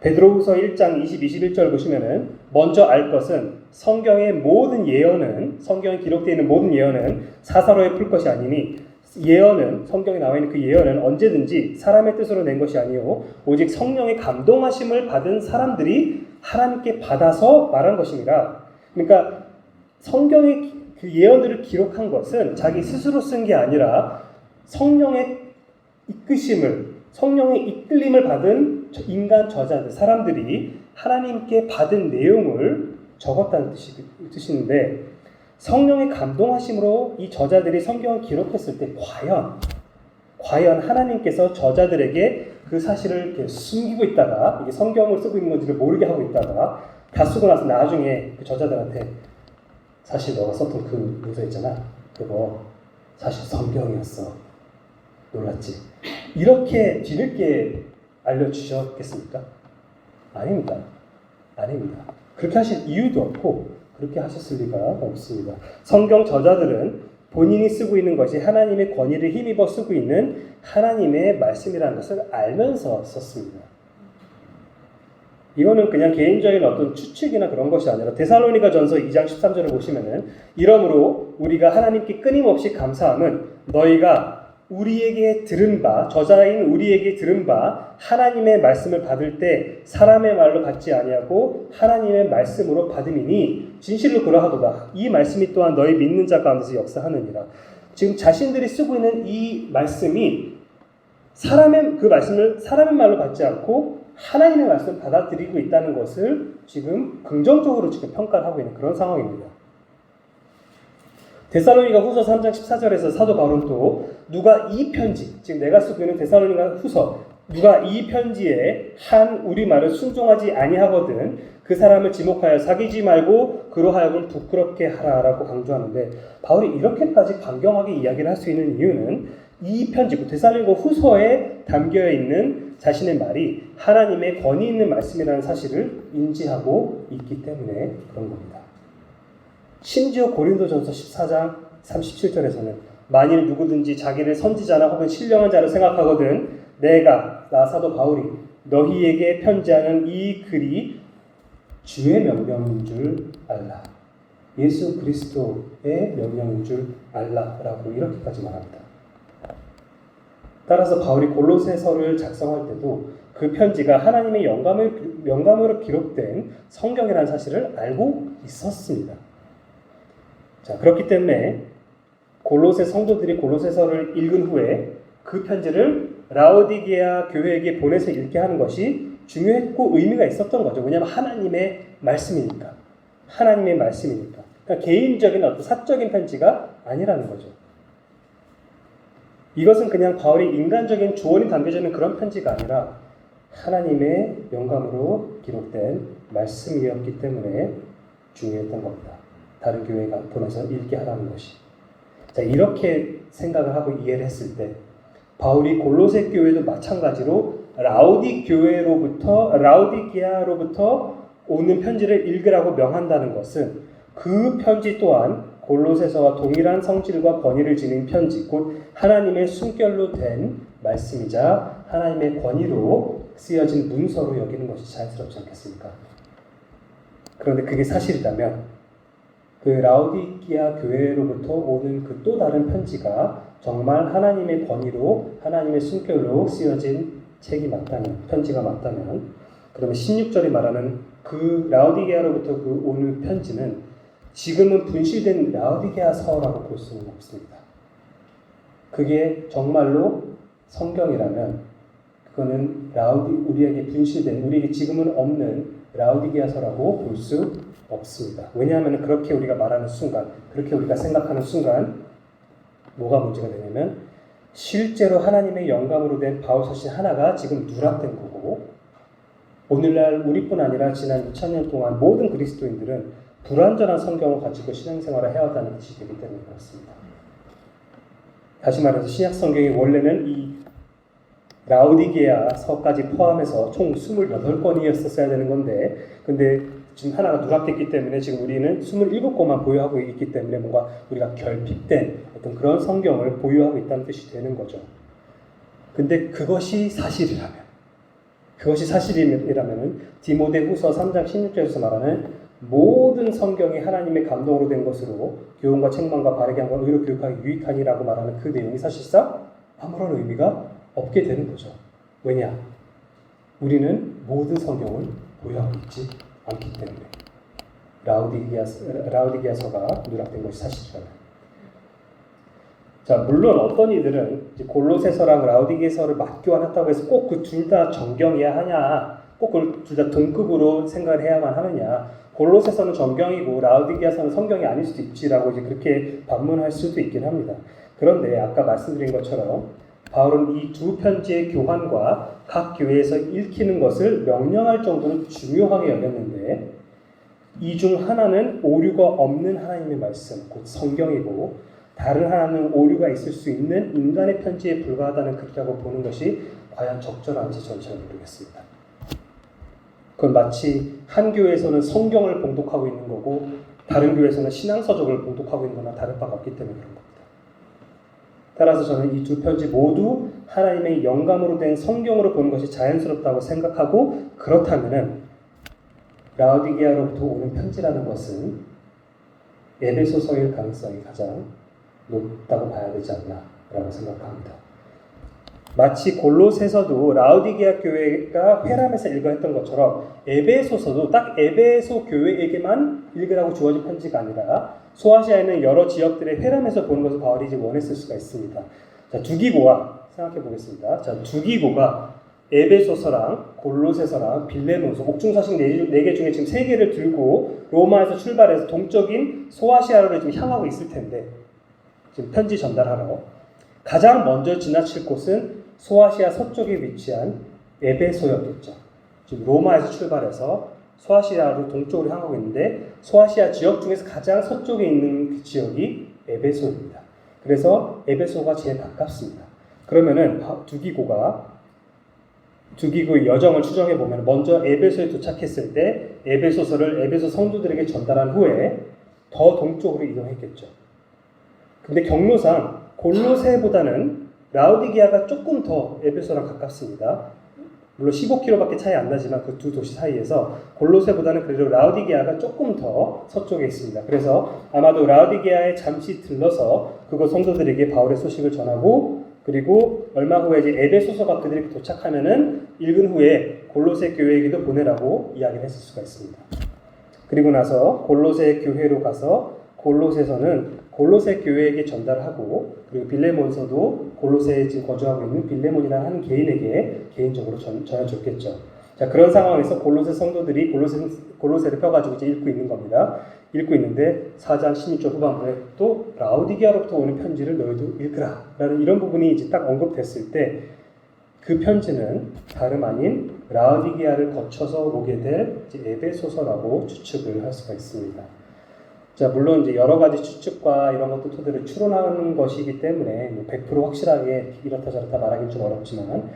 베드로후서 1장 20, 21절 보시면은 먼저 알 것은 성경의 모든 예언은, 성경에 기록되어 있는 모든 예언은 사사로이 풀 것이 아니니, 예언은, 성경에 나와 있는 그 예언은 언제든지 사람의 뜻으로 낸 것이 아니요 오직 성령의 감동하심을 받은 사람들이 하나님께 받아서 말한 것입니다. 그러니까 성경의 그 예언들을 기록한 것은 자기 스스로 쓴 게 아니라 성령의 이끄심을, 성령의 이끌림을 받은 인간 저자들, 사람들이 하나님께 받은 내용을 적었다는 뜻인데, 성령의 감동하심으로 이 저자들이 성경을 기록했을 때 과연 하나님께서 저자들에게 그 사실을 이렇게 숨기고 있다가, 이게 성경을 쓰고 있는 건지를 모르게 하고 있다가 다 쓰고 나서 나중에 그 저자들한테 사실 너가 썼던 그 문서 있잖아, 그거 사실 성경이었어, 놀랐지? 이렇게 뒤늦게 알려주셨겠습니까? 아닙니다. 그렇게 하실 이유도 없고 그렇게 하셨을 리가 없습니다. 성경 저자들은 본인이 쓰고 있는 것이 하나님의 권위를 힘입어 쓰고 있는 하나님의 말씀이라는 것을 알면서 썼습니다. 이거는 그냥 개인적인 어떤 추측이나 그런 것이 아니라 데살로니가 전서 2장 13절을 보시면은, 이러므로 우리가 하나님께 끊임없이 감사함은 너희가 우리에게 들은 바, 저자인 우리에게 들은 바 하나님의 말씀을 받을 때 사람의 말로 받지 아니하고 하나님의 말씀으로 받음이니 진실로 그러하도다. 이 말씀이 또한 너희 믿는 자 가운데서 역사하느니라. 지금 자신들이 쓰고 있는 이 말씀이 그 말씀을 사람의 말로 받지 않고 하나님의 말씀을 받아들이고 있다는 것을 지금 긍정적으로 지금 평가를 하고 있는 그런 상황입니다. 데살로니가 후서 3장 14절에서 사도 바울은 또 누가 이 편지, 지금 내가 쓰고 있는 데살로니가 후서, 누가 이 편지에 한 우리말을 순종하지 아니하거든 그 사람을 지목하여 사귀지 말고 그로 하여금 부끄럽게 하라라고 강조하는데, 바울이 이렇게까지 강경하게 이야기를 할 수 있는 이유는 이 편지, 데살로니가 후서에 담겨있는 자신의 말이 하나님의 권위 있는 말씀이라는 사실을 인지하고 있기 때문에 그런 겁니다. 심지어 고린도전서 14장 37절에서는 만일 누구든지 자기를 선지자나 혹은 신령한 자로 생각하거든 나 사도 바울이 너희에게 편지하는 이 글이 주의 명령인 줄 알라. 예수 그리스도의 명령인 줄 알라라고 이렇게까지 말합니다. 따라서 바울이 골로새서를 작성할 때도 그 편지가 하나님의 영감으로 기록된 성경이라는 사실을 알고 있었습니다. 자, 그렇기 때문에 골로새 성도들이 골로새서를 읽은 후에 그 편지를 라오디게아 교회에게 보내서 읽게 하는 것이 중요했고 의미가 있었던 거죠. 왜냐하면 하나님의 말씀이니까. 그러니까 개인적인 어떤 사적인 편지가 아니라는 거죠. 이것은 그냥 바울이 인간적인 조언이 담겨져 있는 그런 편지가 아니라 하나님의 영감으로 기록된 말씀이었기 때문에 중요했던 겁니다. 다른 교회가 보내서 읽게 하라는 것이. 자, 이렇게 생각을 하고 이해를 했을 때 바울이 골로새 교회도 마찬가지로 라오디게아로부터 오는 편지를 읽으라고 명한다는 것은 그 편지 또한 골로새서와 동일한 성질과 권위를 지닌 편지, 곧 하나님의 숨결로 된 말씀이자 하나님의 권위로 쓰여진 문서로 여기는 것이 자연스럽지 않겠습니까? 그런데 그게 사실이라면 그 라오디게아 교회로부터 오는 그 또 다른 편지가 정말 하나님의 권위로, 하나님의 숨결로 쓰여진 편지가 맞다면, 그러면 16절이 말하는 그 라오디게아로부터 오는 편지는 지금은 분실된 라오디게아서라고 볼 수는 없습니다. 그게 정말로 성경이라면 그거는 우리에게 분실된, 우리에게 지금은 없는 라우디게아서라고 볼 수 없습니다. 왜냐하면 그렇게 우리가 말하는 순간, 그렇게 우리가 생각하는 순간 뭐가 문제가 되냐면 실제로 하나님의 영감으로 된 바울 서신 하나가 지금 누락된 거고, 오늘날 우리뿐 아니라 지난 2000년 동안 모든 그리스도인들은 불완전한 성경을 가지고 신앙생활을 해왔다는 뜻이 되기 때문에 그렇습니다. 다시 말해서 신약 성경이 원래는 이 라우디게아서까지 포함해서 총 28권이었어야 되는 건데, 근데 지금 하나가 누락됐기 때문에 지금 우리는 27권만 보유하고 있기 때문에 뭔가 우리가 결핍된 어떤 그런 성경을 보유하고 있다는 뜻이 되는 거죠. 근데 그것이 사실이라면 디모데후서 3장 16절에서 말하는 모든 성경이 하나님의 감동으로 된 것으로 교훈과 책망과 바르게 함과 의로 교육하기 유익하니라고 말하는 그 내용이 사실상 아무런 의미가 없게 되는 거죠. 왜냐? 우리는 모든 성경을 보유하고 있지 않기 때문에. 라우디게아서가 누락된 것이 사실이라면. 자, 물론 어떤 이들은 골로새서랑 라우디게아서를 맞교환했다고 해서 꼭 그 둘 다 정경이야 하냐, 꼭 그 둘 다 동급으로 생각을 해야만 하느냐, 골로새서는 정경이고 라우디게아서는 성경이 아닐 수도 있지라고 이제 그렇게 반문할 수도 있긴 합니다. 그런데 아까 말씀드린 것처럼 바울은 이 두 편지의 교환과 각 교회에서 읽히는 것을 명령할 정도로 중요하게 여겼는데, 이 중 하나는 오류가 없는 하나님의 말씀, 곧 성경이고, 다른 하나는 오류가 있을 수 있는 인간의 편지에 불과하다는 글이라고 보는 것이 과연 적절한지 저는 잘 모르겠습니다. 그건 마치 한 교회에서는 성경을 봉독하고 있는 거고 다른 교회에서는 신앙서적을 봉독하고 있는 거나 다를 바가 없기 때문에 그런 겁니다. 따라서 저는 이 두 편지 모두 하나님의 영감으로 된 성경으로 보는 것이 자연스럽다고 생각하고, 그렇다면 라우디게아로부터 오는 편지라는 것은 에베소서일 가능성이 가장 높다고 봐야 되지 않나라고 생각합니다. 마치 골로새서도 라우디게아 교회가 회람해서 읽어 했던 것처럼 에베소서도 딱 에베소 교회에게만 읽으라고 주어진 편지가 아니라 소아시아에 있는 여러 지역들의 회람해서 보는 것을 바울이 이제 원했을 수가 있습니다. 자, 두기고가 생각해 보겠습니다. 자, 두기고가 에베소서랑 골로새서랑 빌레몬서, 옥중서식 4개 중에 지금 3개를 들고 로마에서 출발해서 동쪽인 소아시아로 지금 향하고 있을 텐데, 지금 편지 전달하러 가장 먼저 지나칠 곳은 소아시아 서쪽에 위치한 에베소였겠죠. 지금 로마에서 출발해서 소아시아로 동쪽으로 향하고 있는데, 소아시아 지역 중에서 가장 서쪽에 있는 그 지역이 에베소입니다. 그래서 에베소가 제일 가깝습니다. 그러면은 두기고의 여정을 추정해 보면 먼저 에베소에 도착했을 때 에베소서를 에베소 성도들에게 전달한 후에 더 동쪽으로 이동했겠죠. 근데 경로상 골로새보다는 라우디게아가 조금 더 에베소랑 가깝습니다. 물론 15km밖에 차이 안 나지만 그 두 도시 사이에서 골로새보다는 그래도 라우디게아가 조금 더 서쪽에 있습니다. 그래서 아마도 라우디게아에 잠시 들러서 그곳 성도들에게 바울의 소식을 전하고, 그리고 얼마 후에 이제 에베소서가 그들에게 도착하면은 읽은 후에 골로새 교회에게도 보내라고 이야기를 했을 수가 있습니다. 그리고 나서 골로새 교회로 가서 골로새서는 골로새 교회에게 전달하고, 그리고 빌레몬서도 골로새에 지금 거주하고 있는 빌레몬이라는 한 개인에게 개인적으로 전해줬겠죠. 자, 그런 상황에서 골로새 성도들이 골로새를 펴가지고 이제 읽고 있는 겁니다. 읽고 있는데 4장 16절 후반부에 또 라우디게아로부터 오는 편지를 너희도 읽으라 라는 이런 부분이 이제 딱 언급됐을 때, 그 편지는 다름 아닌 라우디게아를 거쳐서 오게 될 에베소서라고 추측을 할 수가 있습니다. 자, 물론 이제 여러 가지 추측과 이런 것도 토대로 추론하는 것이기 때문에 100% 확실하게 이렇다 저렇다 말하기는 좀 어렵지만,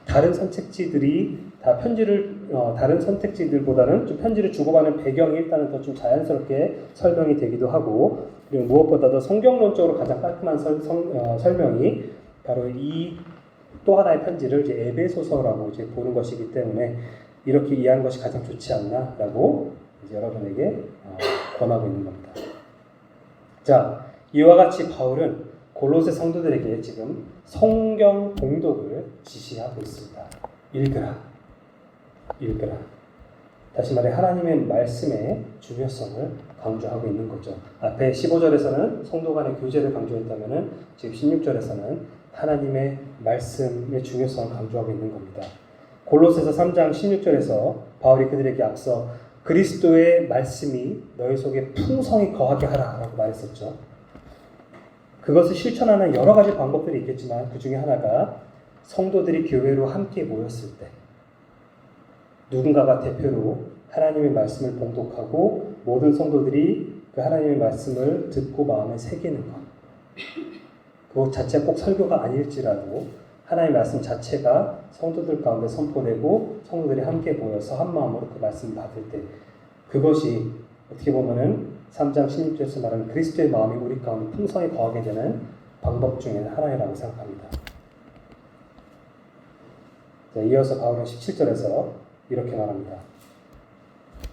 다른 선택지들이 다 다른 선택지들보다는 좀 편지를 주고받는 배경이 일단은 더 좀 자연스럽게 설명이 되기도 하고, 그리고 무엇보다도 성경론적으로 가장 깔끔한 설명이 바로 이 또 하나의 편지를 이제 에베소서라고 이제 보는 것이기 때문에 이렇게 이해하는 것이 가장 좋지 않나라고 이제 여러분에게 권하고 있는 겁니다. 자, 이와 같이 바울은 골로새 성도들에게 지금 성경 봉독을 지시하고 있습니다. 읽으라. 다시 말해 하나님의 말씀의 중요성을 강조하고 있는 거죠. 앞에 15절에서는 성도 간의 교제를 강조했다면 지금 16절에서는 하나님의 말씀의 중요성을 강조하고 있는 겁니다. 골로새서 3장 16절에서 바울이 그들에게 앞서 그리스도의 말씀이 너희 속에 풍성히 거하게 하라라고 말했었죠. 그것을 실천하는 여러 가지 방법들이 있겠지만 그 중에 하나가 성도들이 교회로 함께 모였을 때 누군가가 대표로 하나님의 말씀을 봉독하고 모든 성도들이 그 하나님의 말씀을 듣고 마음에 새기는 것. 그것 자체가 꼭 설교가 아닐지라도 하나님의 말씀 자체가 성도들 가운데 선포되고 성도들이 함께 모여서 한 마음으로 그 말씀을 받을 때 그것이 어떻게 보면은 3장 16절에서 말하는 그리스도의 마음이 우리 가운데 풍성히 거하게 되는 방법 중에 하나라고 생각합니다. 자, 이어서 바울은 17절에서 이렇게 말합니다.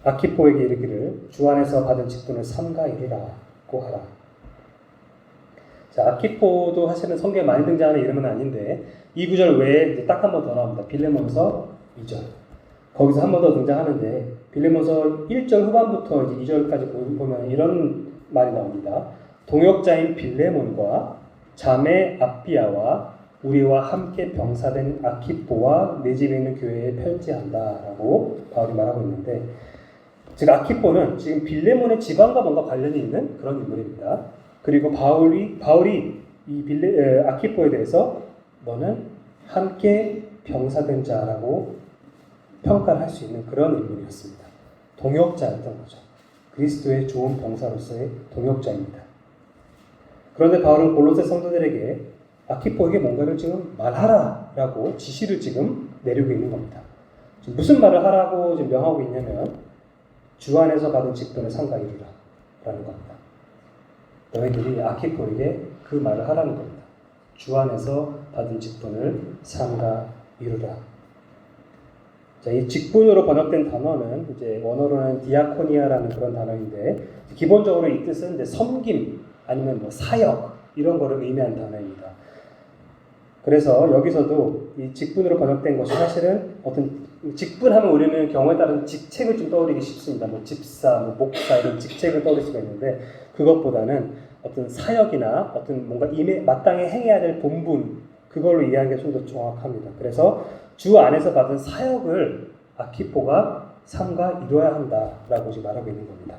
아키포에게 이르기를 주 안에서 받은 직분을 삼가 이루라고 하라. 자, 아키포도 사실은 성경에 많이 등장하는 이름은 아닌데 이 구절 외에 딱 한 번 더 나옵니다. 빌레몬서 2절. 거기서 한 번 더 등장하는데 빌레몬서 1절 후반부터 이제 2절까지 보면 이런 말이 나옵니다. 동역자인 빌레몬과 자매 아비아와 우리와 함께 병사된 아키포와 내 집에 있는 교회에 편지한다라고 바울이 말하고 있는데 즉 아키포는 지금 빌레몬의 집안과 뭔가 관련이 있는 그런 인물입니다. 그리고 바울이 이 아키포에 대해서 너는 함께 병사된 자라고 평가를 할 수 있는 그런 인물이었습니다. 동역자였던 거죠. 그리스도의 좋은 병사로서의 동역자입니다. 그런데 바울은 골로새 성도들에게 아키포에게 뭔가를 지금 말하라라고 지시를 지금 내리고 있는 겁니다. 지금 무슨 말을 하라고 지금 명하고 있냐면 주 안에서 받은 직분을 삼가 이루라라는 겁니다. 너희들이 아키포에게 그 말을 하라는 겁니다. 주 안에서 받은 직분을 삼가 이루라. 자, 이 직분으로 번역된 단어는 이제 원어로는 디아코니아라는 그런 단어인데 기본적으로 이 뜻은 이제 섬김 아니면 뭐 사역 이런 거를 의미하는 단어입니다. 그래서 여기서도 이 직분으로 번역된 것이 사실은 어떤 직분하면 우리는 경우에 따른 직책을 좀 떠올리기 쉽습니다. 뭐 집사, 뭐 목사 이런 직책을 떠올릴 수가 있는데 그것보다는 어떤 사역이나 어떤 뭔가 마땅히 행해야 될 본분 그걸로 이해하기가 좀 더 정확합니다. 그래서 주 안에서 받은 사역을 아키포가 삼가 이뤄야 한다라고 지금 말하고 있는 겁니다.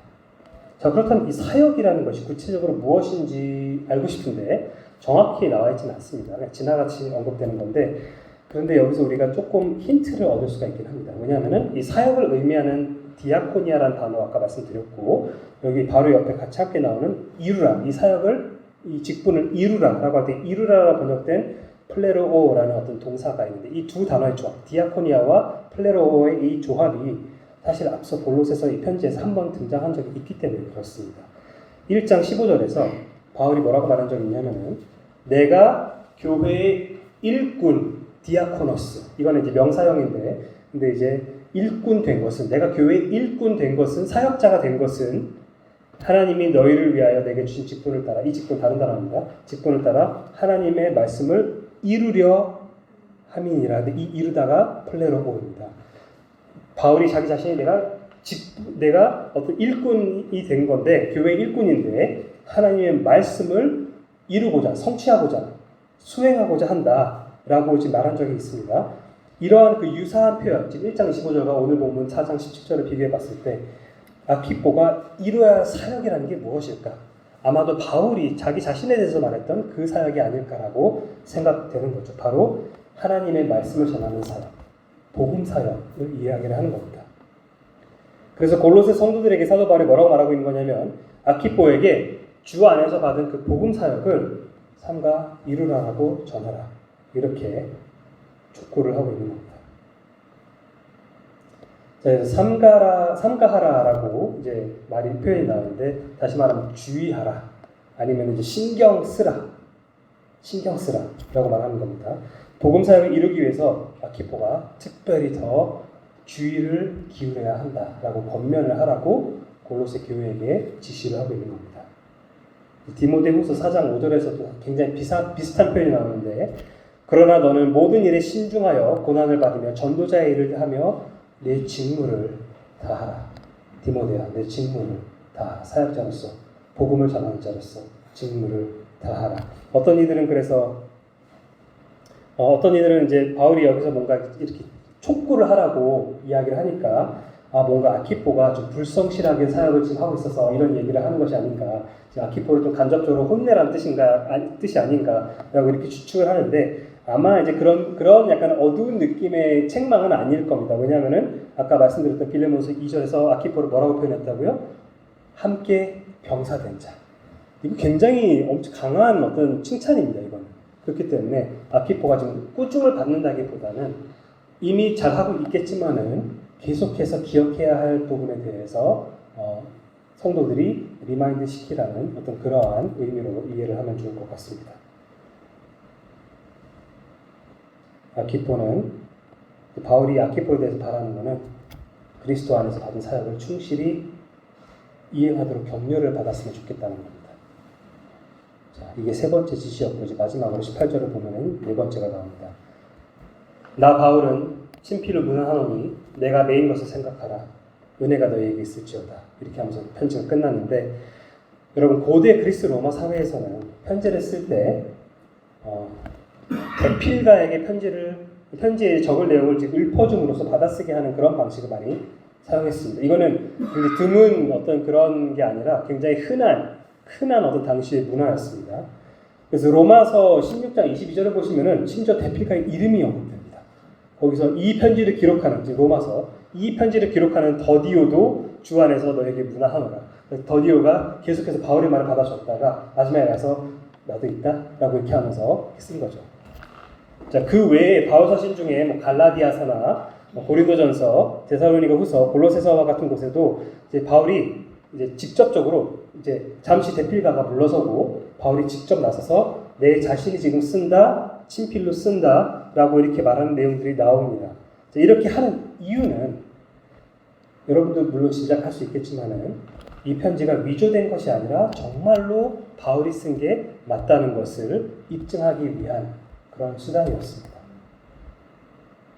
자, 그렇다면 이 사역이라는 것이 구체적으로 무엇인지 알고 싶은데 정확히 나와 있지는 않습니다. 그냥 지나같이 언급되는 건데 그런데 여기서 우리가 조금 힌트를 얻을 수가 있긴 합니다. 왜냐하면 이 사역을 의미하는 디아코니아라는 단어 아까 말씀드렸고 여기 바로 옆에 같이 함께 나오는 이루라 이 사역을 이 직분을 이루라라고 할 때 이루라라 번역된 플레로오라는 어떤 동사가 있는데 이 두 단어의 조합 디아코니아와 플레로오의 이 조합이 사실 앞서 골로새서 이 편지에서 한번 등장한 적이 있기 때문에 그렇습니다. 1장 15절에서 바울이 뭐라고 말한 적이 있냐면은 내가 교회의 일꾼 디아코노스 이거는 이제 명사형인데 근데 이제 일꾼 된 것은 내가 교회의 일꾼 된 것은 사역자가 된 것은 하나님이 너희를 위하여 내게 주신 직분을 따라 이 직분 다른 단어입니다. 직분을 따라 하나님의 말씀을 이루려 함이니라. 이 이루다가 플레로고입니다. 바울이 자기 자신이 내가 어떤 일꾼이 된 건데 교회 일꾼인데 하나님의 말씀을 이루고자 성취하고자 수행하고자 한다라고 지금 말한 적이 있습니다. 이러한 그 유사한 표현, 지금 1장 25절과 오늘 본문 4장 17절을 비교해 봤을 때 아키포가 이루어야 할 사역이라는 게 무엇일까? 아마도 바울이 자기 자신에 대해서 말했던 그 사역이 아닐까라고 생각되는 거죠. 바로 하나님의 말씀을 전하는 사역, 복음 사역을 이야기를 하는 겁니다. 그래서 골로새 성도들에게 사도 바울이 뭐라고 말하고 있는 거냐면 아키포에게 주 안에서 받은 그 복음 사역을 삼가 이루라라고 전하라. 이렇게 촉구를 하고 있는 겁니다. 자, 그래서 삼가하라라고 이제 표현이 나오는데 다시 말하면 주의하라 아니면 이제 신경 쓰라라고 말하는 겁니다. 복음 사역을 이루기 위해서 아키포가 특별히 더 주의를 기울여야 한다라고 권면을 하라고 골로새 교회에게 지시를 하고 있는 겁니다. 디모데후서 4장 5절에서도 굉장히 비슷한 표현이 나오는데 그러나 너는 모든 일에 신중하여 고난을 받으며 전도자의 일을 하며 내 직무를 다 하라. 디모데야, 내 직무를 다 하라. 사역자로서, 복음을 전하는 자로서 직무를 다 하라. 어떤 이들은 그래서 어떤 이들은 이제 바울이 여기서 뭔가 이렇게 촉구를 하라고 이야기를 하니까 뭔가 아키포가 좀 불성실하게 사역을 지금 하고 있어서 이런 얘기를 하는 것이 아닌가, 아키포를 좀 간접적으로 혼내라는 뜻이 아닌가라고 이렇게 추측을 하는데, 아마 이제 그런 약간 어두운 느낌의 책망은 아닐 겁니다. 왜냐하면은 아까 말씀드렸던 빌레몬서 2절에서 아키포를 뭐라고 표현했다고요? 함께 병사된 자. 이거 굉장히 엄청 강한 어떤 칭찬입니다. 이건. 그렇기 때문에 아키포가 지금 꾸중을 받는다기보다는 이미 잘하고 있겠지만은 계속해서 기억해야 할 부분에 대해서 성도들이 리마인드 시키라는 어떤 그러한 의미로 이해를 하면 좋을 것 같습니다. 아키포는, 바울이 아키포에 대해서 바라는 것은 그리스도 안에서 받은 사역을 충실히 이행하도록 격려를 받았으면 좋겠다는 겁니다. 자, 이게 세 번째 지시였고, 이제 마지막으로 18절을 보면은 네 번째가 나옵니다. 나 바울은 친필로 문안하노니 내가 메인 것을 생각하라. 은혜가 너희에게 있을지어다. 이렇게 하면서 편지가 끝났는데, 여러분 고대 그리스 로마 사회에서는 편지를 쓸 때 대필가에게 편지에 적을 내용을 읊어줌으로써 받아쓰게 하는 그런 방식을 많이 사용했습니다. 이거는 드문 어떤 그런 게 아니라 굉장히 흔한 어떤 당시의 문화였습니다. 그래서 로마서 16장 22절을 보시면은 심지어 대필가의 이름이 언급됩니다. 거기서 이 편지를 기록하는, 로마서 이 편지를 기록하는 더디오도 주 안에서 너에게 문안하노라. 더디오가 계속해서 바울의 말을 받아줬다가 마지막에 가서 나도 있다 라고 이렇게 하면서 쓴 거죠. 자, 그 외에 바울 서신 중에 갈라디아서나 고린도전서, 데살로니가후서, 골로새서와 같은 곳에도 이제 바울이 이제 직접적으로 이제 잠시 대필가가 물러서고 바울이 직접 나서서 내 자신이 지금 쓴다, 친필로 쓴다라고 이렇게 말하는 내용들이 나옵니다. 자, 이렇게 하는 이유는 여러분도 물론 짐작할 수 있겠지만은 이 편지가 위조된 것이 아니라 정말로 바울이 쓴 게 맞다는 것을 입증하기 위한 그런 수단이었습니다.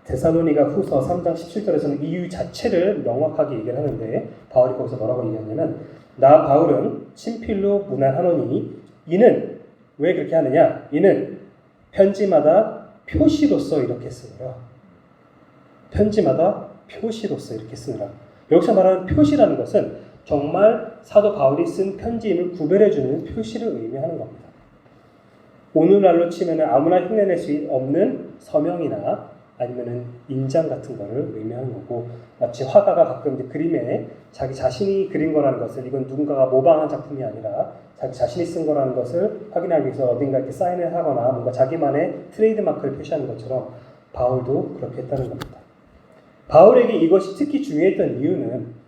데살로니가 후서 3장 17절에서는 이유 자체를 명확하게 얘기를 하는데, 바울이 거기서 뭐라고 얘기하냐면, 나 바울은 친필로 문안하노니 이는 왜 그렇게 하느냐? 이는 편지마다 표시로서 이렇게 쓰느라. 편지마다 표시로서 이렇게 쓰느라. 여기서 말하는 표시라는 것은 정말 사도 바울이 쓴 편지임을 구별해주는 표시를 의미하는 겁니다. 오늘날로 치면 아무나 흉내낼 수 없는 서명이나 아니면은 인장 같은 거를 의미하는 거고, 마치 화가가 가끔 이제 그림에 자기 자신이 그린 거라는 것을, 이건 누군가가 모방한 작품이 아니라 자기 자신이 쓴 거라는 것을 확인하기 위해서 어딘가 이렇게 사인을 하거나 뭔가 자기만의 트레이드 마크를 표시하는 것처럼 바울도 그렇게 했다는 겁니다. 바울에게 이것이 특히 중요했던 이유는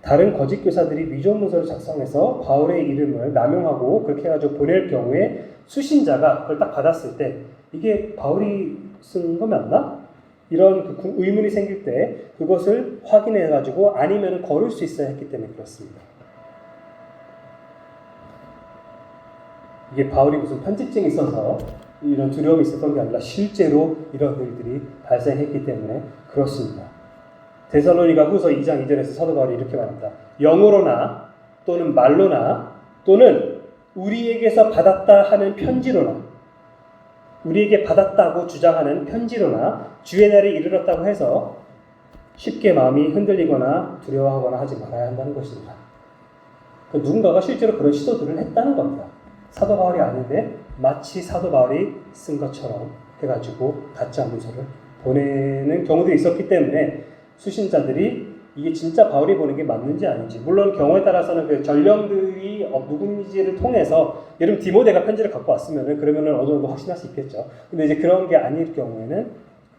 다른 거짓 교사들이 위조 문서를 작성해서 바울의 이름을 남용하고 그렇게 해가지고 보낼 경우에 수신자가 그걸 딱 받았을 때 이게 바울이 쓴 거 맞나? 이런 그 의문이 생길 때 그것을 확인해가지고 아니면 거를 수 있어야 했기 때문에 그렇습니다. 이게 바울이 무슨 편집증이 있어서 이런 두려움이 있었던 게 아니라 실제로 이런 일들이 발생했기 때문에 그렇습니다. 데살로니가 후서 2장 2절에서 사도 바울이 이렇게 말합니다. 영어로나 또는 말로나 또는 우리에게서 받았다 하는 편지로나, 우리에게 받았다고 주장하는 편지로나 주의 날에 이르렀다고 해서 쉽게 마음이 흔들리거나 두려워하거나 하지 말아야 한다는 것입니다. 누군가가 실제로 그런 시도들을 했다는 겁니다. 사도 바울이 아닌데 마치 사도 바울이 쓴 것처럼 해가지고 가짜 문서를 보내는 경우도 있었기 때문에 수신자들이 이게 진짜 바울이 보는 게 맞는지 아닌지, 물론 경우에 따라서는 그 전령들이 누군지를 통해서, 예를 들면 디모데가 편지를 갖고 왔으면은 그러면은 어느 정도 확신할 수 있겠죠. 근데 이제 그런 게 아닐 경우에는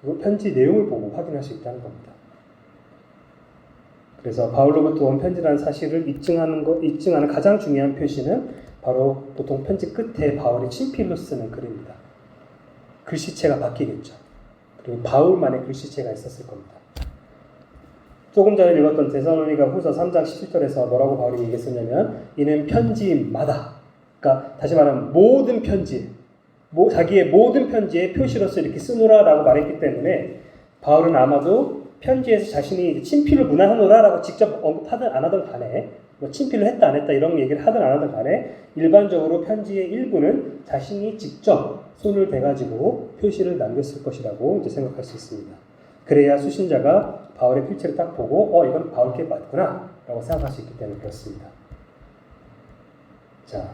그 편지 내용을 보고 확인할 수 있다는 겁니다. 그래서 바울로부터 온 편지라는 사실을 입증하는 가장 중요한 표시는 바로 보통 편지 끝에 바울이 친필로 쓰는 글입니다. 글씨체가 바뀌겠죠. 그리고 바울만의 글씨체가 있었을 겁니다. 조금 전에 읽었던 데살로니가 후서 3장 17절에서 뭐라고 바울이 얘기했었냐면, 이는 편지마다, 그러니까 다시 말하면 모든 편지, 자기의 모든 편지에 표시로서 이렇게 쓰노라라고 말했기 때문에 바울은 아마도 편지에서 자신이 친필을 무난하노라라고 직접 언급하든 안 하든 간에 뭐 친필을 했다 안 했다 이런 얘기를 하든 안 하든 간에 일반적으로 편지의 일부는 자신이 직접 손을 대가지고 표시를 남겼을 것이라고 이제 생각할 수 있습니다. 그래야 수신자가 바울의 필체를 딱 보고 이건 바울 게 맞구나 라고 생각할 수 있기 때문에 그렇습니다. 자,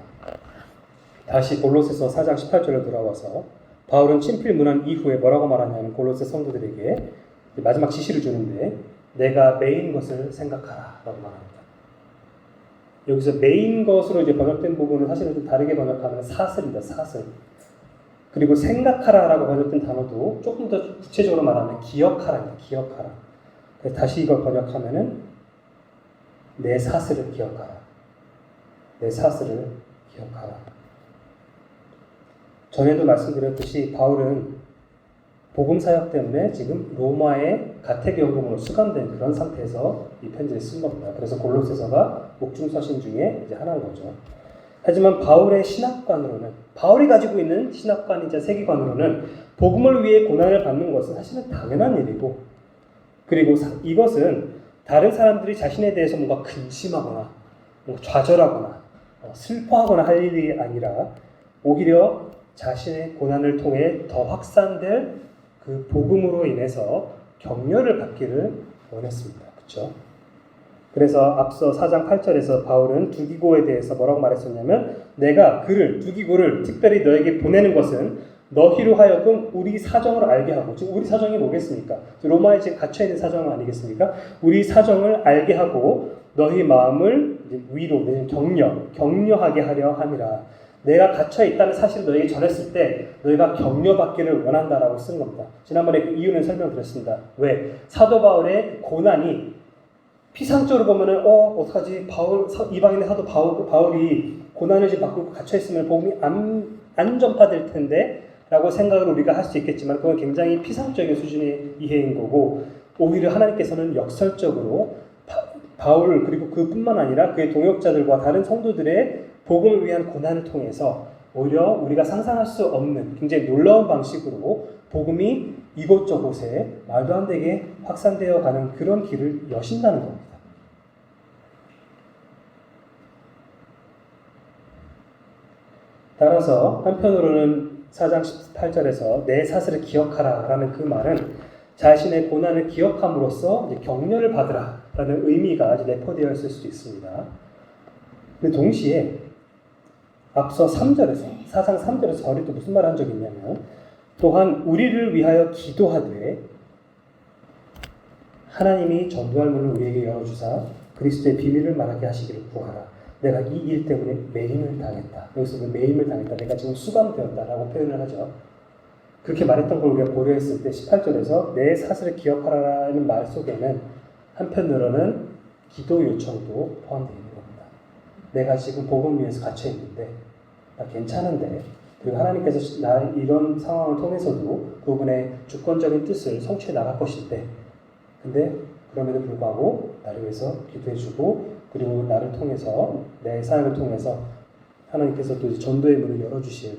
다시 골로새서 4장 18절로 돌아와서 바울은 친필 문안 이후에 뭐라고 말하냐면 골로새 성도들에게 마지막 지시를 주는데 내가 메인 것을 생각하라 라고 말합니다. 여기서 메인 것으로 이제 번역된 부분은 사실은 좀 다르게 번역하면 사슬입니다. 사슬. 그리고 생각하라 라고 번역된 단어도 조금 더 구체적으로 말하면 기억하라입니다. 기억하라. 그래서 다시 이걸 번역하면은 내 사슬을 기억하라. 내 사슬을 기억하라. 전에도 말씀드렸듯이 바울은 복음 사역 때문에 지금 로마의 가택연금으로 수감된 그런 상태에서 이 편지를 쓴 겁니다. 그래서 골로새서가 목중서신 중에 이제 하나인 거죠. 하지만 바울의 신학관으로는 바울이 가지고 있는 신학관이자 세계관으로는 복음을 위해 고난을 받는 것은 사실은 당연한 일이고 그리고 이것은 다른 사람들이 자신에 대해서 뭔가 근심하거나 뭔가 좌절하거나 슬퍼하거나 할 일이 아니라 오히려 자신의 고난을 통해 더 확산될 그 복음으로 인해서 격려를 받기를 원했습니다. 그렇죠? 그래서 앞서 4장 8절에서 바울은 두기고에 대해서 뭐라고 말했었냐면 내가 두기고를 특별히 너에게 보내는 것은 너희로 하여금 우리 사정을 알게 하고 지금 우리 사정이 뭐겠습니까? 로마에 지금 갇혀있는 사정 아니겠습니까? 우리 사정을 알게 하고 너희 마음을 위로, 격려하게 하려 함이라. 내가 갇혀있다는 사실을 너에게 전했을 때 너희가 격려받기를 원한다라고 쓴 겁니다. 지난번에 그 이유는 설명드렸습니다. 왜? 사도 바울의 고난이 피상적으로 보면은 어떡하지? 이방인의 사도 바울이 고난을 지금 받고 갇혀있으면 복음이 안 전파될 텐데 라고 생각을 우리가 할 수 있겠지만 그건 굉장히 피상적인 수준의 이해인 거고 오히려 하나님께서는 역설적으로 바울 그리고 그뿐만 아니라 그의 동역자들과 다른 성도들의 복음을 위한 고난을 통해서 오히려 우리가 상상할 수 없는 굉장히 놀라운 방식으로 복음이 이곳저곳에 말도 안 되게 확산되어 가는 그런 길을 여신다는 겁니다. 따라서 한편으로는 4장 18절에서 내 사슬을 기억하라 라는 그 말은 자신의 고난을 기억함으로써 이제 격려를 받으라 라는 의미가 이제 내포되어 있을 수도 있습니다. 근데 동시에 앞서 3절에서 4장 3절에서 바울이 또 무슨 말을 한 적이 있냐면 또한 우리를 위하여 기도하되 하나님이 전도할 문을 우리에게 열어주사 그리스도의 비밀을 말하게 하시기를 구하라. 내가 이 일 때문에 매임을 당했다. 여기서 매임을 당했다. 내가 지금 수감되었다라고 표현을 하죠. 그렇게 말했던 걸 우리가 고려했을 때 18절에서 내 사슬을 기억하라는 말 속에는 한편으로는 기도 요청도 포함되어 있는 겁니다. 내가 지금 복음 위에서 갇혀 있는데 나 괜찮은데 그리고 하나님께서 나 이런 상황을 통해서도 그분의 주권적인 뜻을 성취해 나갈 것인데 근데 그럼에도 불구하고 나를 위해서 기도해주고 그리고 나를 통해서 내 사역을 통해서 하나님께서 또 전도의 문을 열어주실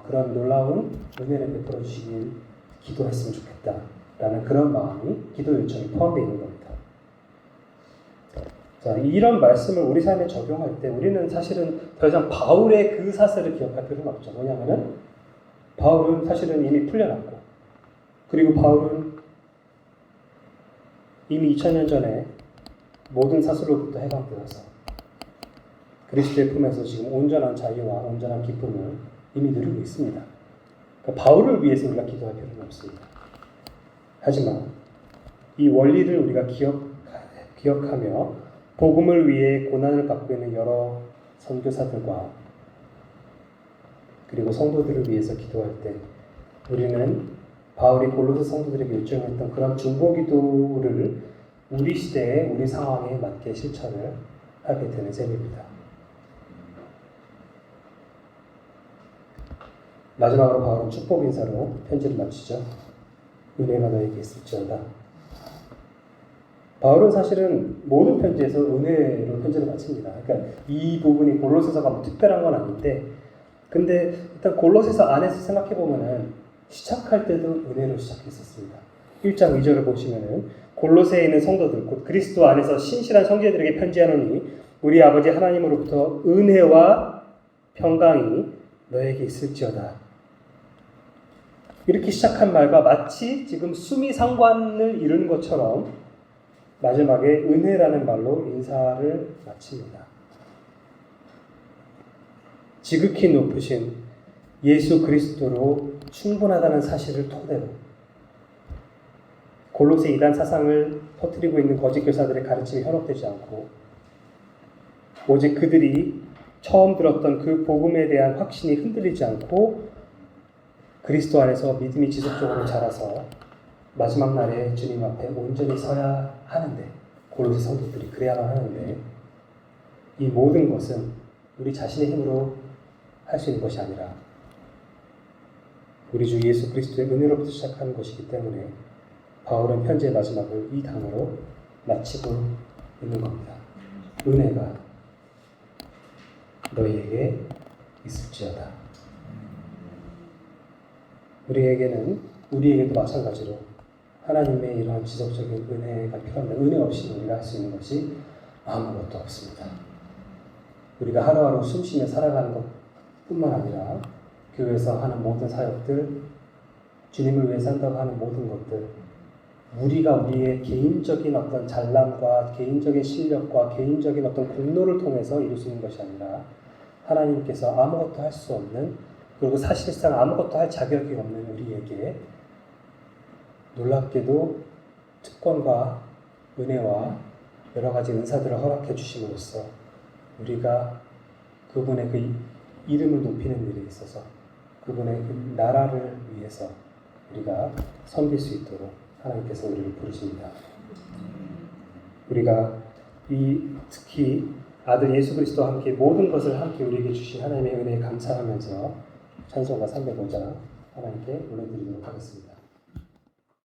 그런 놀라운 은혜를 베풀어 주시길 기도했으면 좋겠다라는 그런 마음이 기도 요청이 포함되어 있는 겁니다. 자, 이런 말씀을 우리 삶에 적용할 때 우리는 사실은 더 이상 바울의 그 사슬을 기억할 필요는 없죠. 뭐냐면은 바울은 사실은 이미 풀려났고 그리고 바울은 이미 2000년 전에 모든 사슬로부터 해방되어서 그리스도의 품에서 지금 온전한 자유와 온전한 기쁨을 이미 누리고 있습니다. 그러니까 바울을 위해서 우리가 기도할 필요는 없습니다. 하지만 이 원리를 우리가 기억하며 복음을 위해 고난을 받고 있는 여러 선교사들과 그리고 성도들을 위해서 기도할 때 우리는 바울이 골로새 성도들에게 요청했던 그런 중보기도를 우리 시대에 우리 상황에 맞게 실천을 하게 되는 셈입니다. 마지막으로 바울은 축복 인사로 편지를 마치죠. 은혜가 너에게 있을지어다. 바울은 사실은 모든 편지에서 은혜로 편지를 마칩니다. 그러니까 이 부분이 골로새서가 뭐 특별한 건 아닌데 근데 일단 골로새서 안에서 생각해 보면은 시작할 때도 은혜로 시작했었습니다. 1장 2절을 보시면은 골로새에 있는 성도들 곧 그리스도 안에서 신실한 형제들에게 편지하노니 우리 아버지 하나님으로부터 은혜와 평강이 너에게 있을지어다. 이렇게 시작한 말과 마치 지금 수미상관을 이루는 것처럼 마지막에 은혜라는 말로 인사를 마칩니다. 지극히 높으신 예수 그리스도로 충분하다는 사실을 토대로 골로새 이단 사상을 퍼뜨리고 있는 거짓 교사들의 가르침이 현혹되지 않고 오직 그들이 처음 들었던 그 복음에 대한 확신이 흔들리지 않고 그리스도 안에서 믿음이 지속적으로 자라서 마지막 날에 주님 앞에 온전히 서야 하는데 골로새 성도들이 그래야만 하는데 이 모든 것은 우리 자신의 힘으로 할 수 있는 것이 아니라 우리 주 예수 그리스도의 은혜로부터 시작하는 것이기 때문에 바울은 편지의 마지막을 이 단어로 마치고 있는 겁니다. 은혜가 너희에게 있을지어다. 우리에게도 마찬가지로 하나님의 이러한 지속적인 은혜가 필요합니다. 은혜 없이 우리가 할 수 있는 것이 아무것도 없습니다. 우리가 하루하루 숨쉬며 살아가는 것뿐만 아니라 교회에서 하는 모든 사역들, 주님을 위해 산다고 하는 모든 것들, 우리가 우리의 개인적인 어떤 잘남과 개인적인 실력과 개인적인 어떤 공로를 통해서 이룰 수 있는 것이 아니라 하나님께서 아무것도 할 수 없는, 그리고 사실상 아무것도 할 자격이 없는 우리에게 놀랍게도 특권과 은혜와 여러 가지 은사들을 허락해 주심으로써 우리가 그분의 그 이름을 높이는 일에 있어서 그분의 그 나라를 위해서 우리가 섬길 수 있도록 하나님께서 우리를 부르십니다. 우리가 특히 아들 예수 그리스도와 함께 모든 것을 함께 우리에게 주신 하나님의 은혜에 감사하면서 찬송가 305장 하나님께 올려드리도록 하겠습니다.